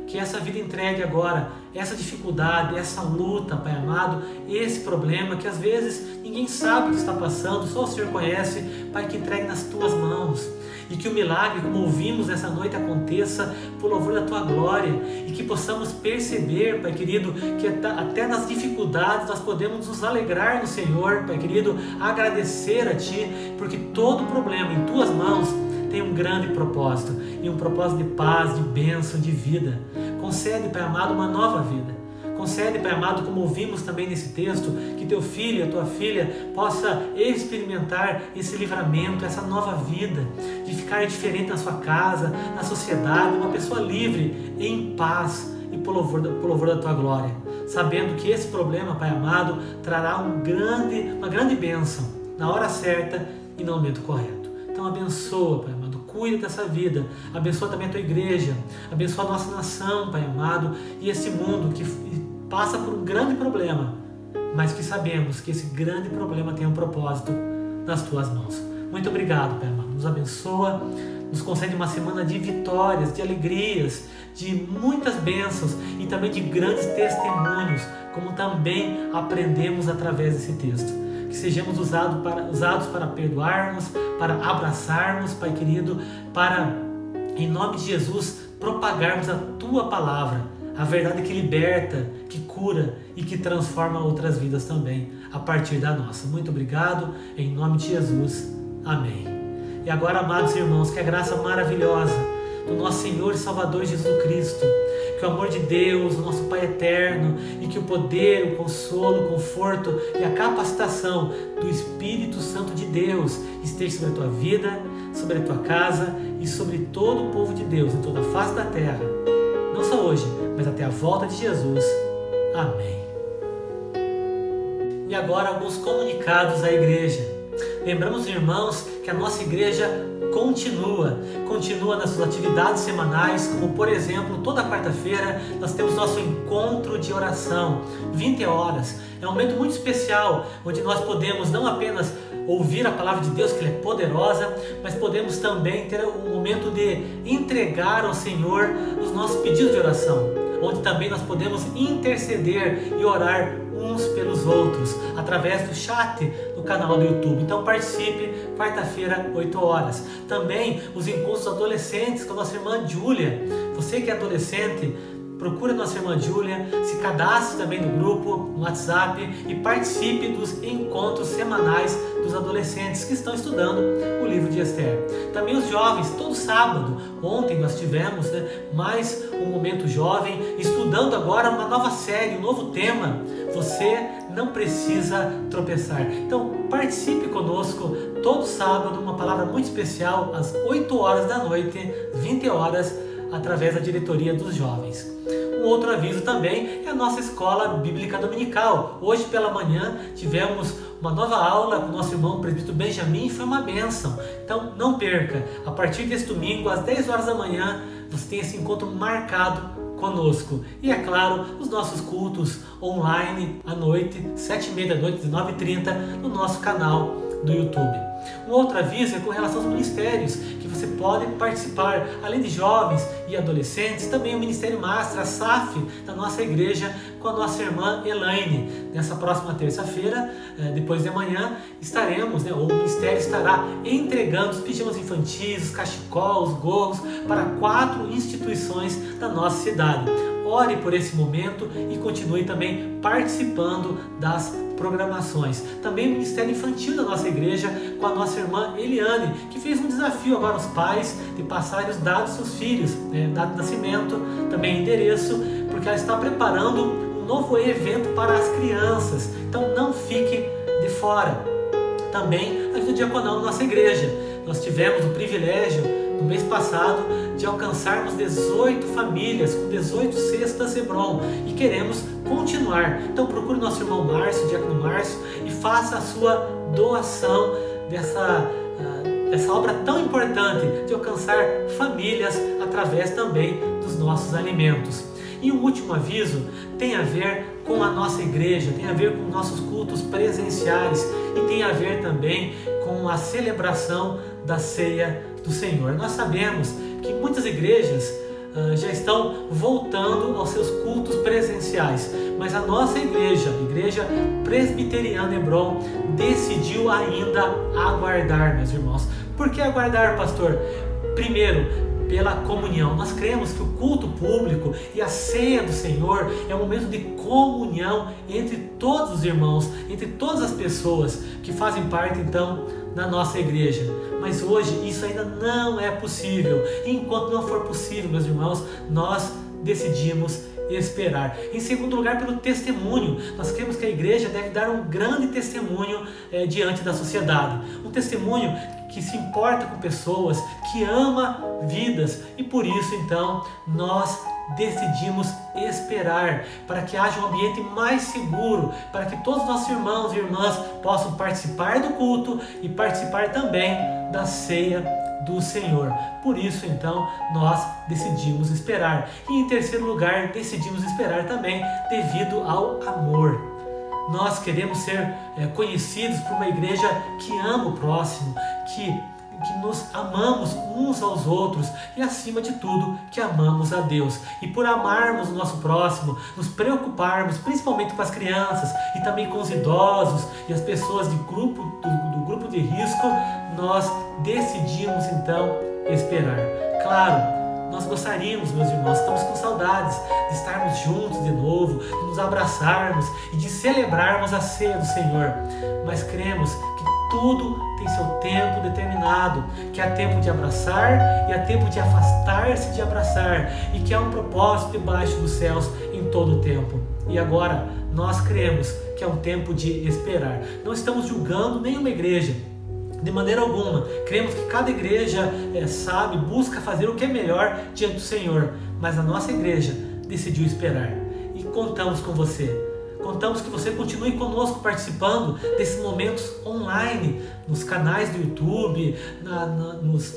que essa vida entregue agora, essa dificuldade, essa luta, Pai amado, esse problema que às vezes ninguém sabe o que está passando, só o Senhor conhece, Pai, que entregue nas Tuas mãos. E que o milagre, como ouvimos nessa noite, aconteça por louvor da Tua glória. E que possamos perceber, Pai querido, que até nas dificuldades nós podemos nos alegrar no Senhor, Pai querido, agradecer a Ti, porque todo problema em Tuas mãos tem um grande propósito, e um propósito de paz, de bênção, de vida. Concede, Pai amado, uma nova vida. Concede, Pai amado, como ouvimos também nesse texto, que Teu filho e a Tua filha possa experimentar esse livramento, essa nova vida, de ficar diferente na sua casa, na sociedade, uma pessoa livre, em paz e por louvor da Tua glória. Sabendo que esse problema, Pai amado, trará uma grande bênção na hora certa e no momento correto. Então abençoa, Pai amado, cuida dessa vida, abençoa também a Tua igreja, abençoa a nossa nação, Pai amado, e esse mundo que passa por um grande problema, mas que sabemos que esse grande problema tem um propósito nas Tuas mãos. Muito obrigado, Pai amado, nos abençoa, nos concede uma semana de vitórias, de alegrias, de muitas bênçãos e também de grandes testemunhos, como também aprendemos através desse texto. Que sejamos usados para perdoarmos, para abraçarmos, Pai querido, para, em nome de Jesus, propagarmos a Tua palavra, a verdade que liberta, que cura e que transforma outras vidas também, a partir da nossa. Muito obrigado, em nome de Jesus. Amém. E agora, amados irmãos, que a graça maravilhosa do nosso Senhor e Salvador Jesus Cristo, que o amor de Deus, o nosso Pai eterno, e que o poder, o consolo, o conforto e a capacitação do Espírito Santo de Deus esteja sobre a tua vida, sobre a tua casa e sobre todo o povo de Deus em toda a face da terra, não só hoje, mas até a volta de Jesus. Amém. E agora alguns comunicados à igreja. Lembramos, irmãos, que a nossa igreja continua nas suas atividades semanais, como por exemplo, toda quarta-feira nós temos nosso encontro de oração, 20 horas. É um momento muito especial, onde nós podemos não apenas ouvir a palavra de Deus, que ela é poderosa, mas podemos também ter um momento de entregar ao Senhor os nossos pedidos de oração, onde também nós podemos interceder e orar uns pelos outros, através do chat do canal do YouTube. Então participe, quarta-feira, 8 horas. Também os encontros adolescentes com a nossa irmã Júlia. Você que é adolescente, procure a nossa irmã Júlia, se cadastre também no grupo, no WhatsApp e participe dos encontros semanais dos adolescentes que estão estudando o livro de Esther. Também os jovens, todo sábado, ontem nós tivemos mais um momento jovem, estudando agora uma nova série, um novo tema. Você não precisa tropeçar. Então participe conosco todo sábado, uma palavra muito especial, às 8 horas da noite, 20 horas, através da diretoria dos jovens. Um outro aviso também é a nossa escola bíblica dominical. Hoje pela manhã tivemos uma nova aula com o nosso irmão presbítero Benjamin e foi uma bênção. Então não perca, a partir desse domingo às 10 horas da manhã você tem esse encontro marcado conosco. E é claro, os nossos cultos online à noite, 7h30 da noite, 19h30, no nosso canal do YouTube. Um outro aviso é com relação aos ministérios que você pode participar, além de jovens e adolescentes, também o Ministério Master, a SAF, da nossa igreja, com a nossa irmã Elaine. Nessa próxima terça-feira, depois de amanhã, estaremos, o Ministério estará entregando os pijamas infantis, os cachecol, os gorros para 4 instituições da nossa cidade. Ore por esse momento e continue também participando das programações. Também o Ministério Infantil da nossa igreja, com a nossa irmã Eliane, que fez um desafio agora aos pais de passarem os dados dos seus filhos, dado de nascimento, também endereço, porque ela está preparando um novo evento para as crianças. Então não fique de fora. Também a vida diaconal da nossa igreja. Nós tivemos o privilégio no mês passado de alcançarmos 18 famílias com 18 cestas Hebron e queremos continuar. Então procure o nosso irmão Márcio, o diácono Márcio, e faça a sua doação dessa obra tão importante de alcançar famílias através também dos nossos alimentos. E um último aviso tem a ver com a nossa igreja, tem a ver com nossos cultos presenciais e tem a ver também com a celebração da ceia do Senhor. Nós sabemos que muitas igrejas já estão voltando aos seus cultos presenciais, mas a nossa igreja, a Igreja Presbiteriana Hebron, decidiu ainda aguardar, meus irmãos. Por que aguardar, pastor? Primeiro, pela comunhão. Nós cremos que o culto público e a ceia do Senhor é um momento de comunhão entre todos os irmãos, entre todas as pessoas que fazem parte então da nossa igreja. Mas hoje isso ainda não é possível. E enquanto não for possível, meus irmãos, nós decidimos esperar. Em segundo lugar, pelo testemunho. Nós cremos que a igreja deve dar um grande testemunho diante da sociedade. Um testemunho que se importa com pessoas, que ama vidas. E por isso, então, nós decidimos esperar para que haja um ambiente mais seguro, para que todos os nossos irmãos e irmãs possam participar do culto e participar também da ceia do Senhor. Por isso, então, nós decidimos esperar. E em terceiro lugar, decidimos esperar também devido ao amor. Nós queremos ser conhecidos por uma igreja que ama o próximo, que nos amamos uns aos outros e, acima de tudo, que amamos a Deus. E por amarmos o nosso próximo, nos preocuparmos principalmente com as crianças e também com os idosos e as pessoas do grupo de risco, nós decidimos então esperar. Claro, nós gostaríamos, meus irmãos, estamos com saudades de estarmos juntos de novo, de nos abraçarmos e de celebrarmos a ceia do Senhor. Mas cremos que tudo tem seu tempo determinado, que há tempo de abraçar e há tempo de afastar-se de abraçar, e que há um propósito debaixo dos céus em todo o tempo. E agora nós cremos que é um tempo de esperar. Não estamos julgando nenhuma igreja, de maneira alguma. Cremos que cada igreja sabe, busca fazer o que é melhor diante do Senhor, mas a nossa igreja decidiu esperar e contamos com você. Contamos que você continue conosco participando desses momentos online, nos canais do YouTube, nos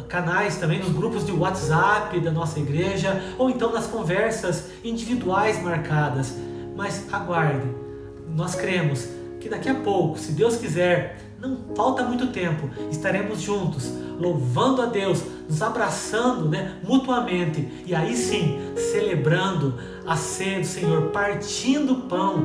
canais também, nos grupos de WhatsApp da nossa igreja, ou então nas conversas individuais marcadas. Mas aguarde, nós cremos que daqui a pouco, se Deus quiser, não falta muito tempo, estaremos juntos, louvando a Deus, nos abraçando mutuamente, e aí sim, celebrando a ceia do Senhor, partindo o pão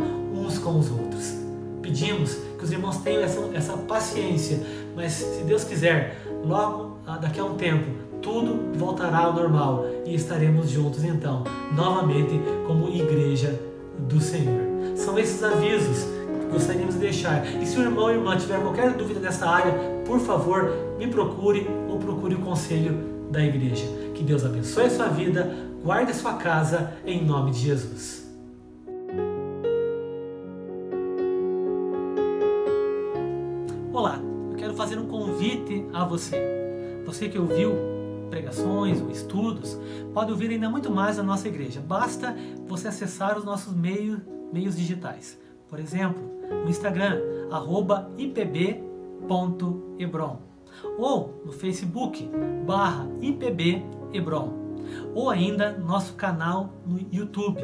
uns com os outros. Pedimos que os irmãos tenham essa paciência, mas se Deus quiser, logo daqui a um tempo, tudo voltará ao normal e estaremos juntos então, novamente como igreja do Senhor. São esses avisos que gostaríamos de deixar. E se o irmão ou irmã tiver qualquer dúvida nessa área, por favor, me procure ou procure o conselho da igreja. Que Deus abençoe a sua vida, guarde a sua casa, em nome de Jesus. Olá, eu quero fazer um convite a você. Você que ouviu pregações ou estudos, pode ouvir ainda muito mais na nossa igreja. Basta você acessar os nossos meios digitais. Por exemplo, no Instagram, @ipb.hebron, ou no Facebook, /IPB-Hebron, ou ainda nosso canal no YouTube,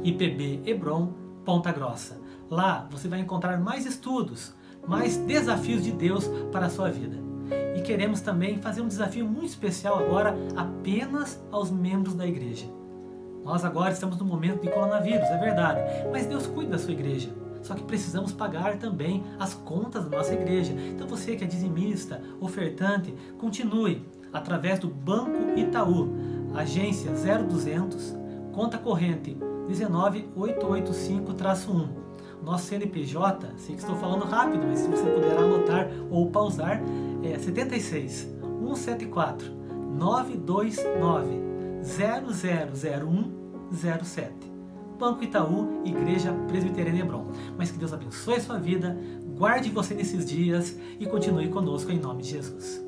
IPB Hebron Ponta Grossa. Lá você vai encontrar mais estudos, mais desafios de Deus para a sua vida. E queremos também fazer um desafio muito especial agora apenas aos membros da igreja. Nós agora estamos no momento de coronavírus, é verdade, mas Deus cuida da sua igreja. Só que precisamos pagar também as contas da nossa igreja. Então você que é dizimista, ofertante, continue através do Banco Itaú, agência 0200, conta corrente 19885-1. Nosso CNPJ, sei que estou falando rápido, mas se você puder anotar ou pausar, é 76 174 929 0001 07. Banco Itaú, Igreja Presbiteriana Hebron. Mas que Deus abençoe a sua vida, guarde você nesses dias e continue conosco em nome de Jesus.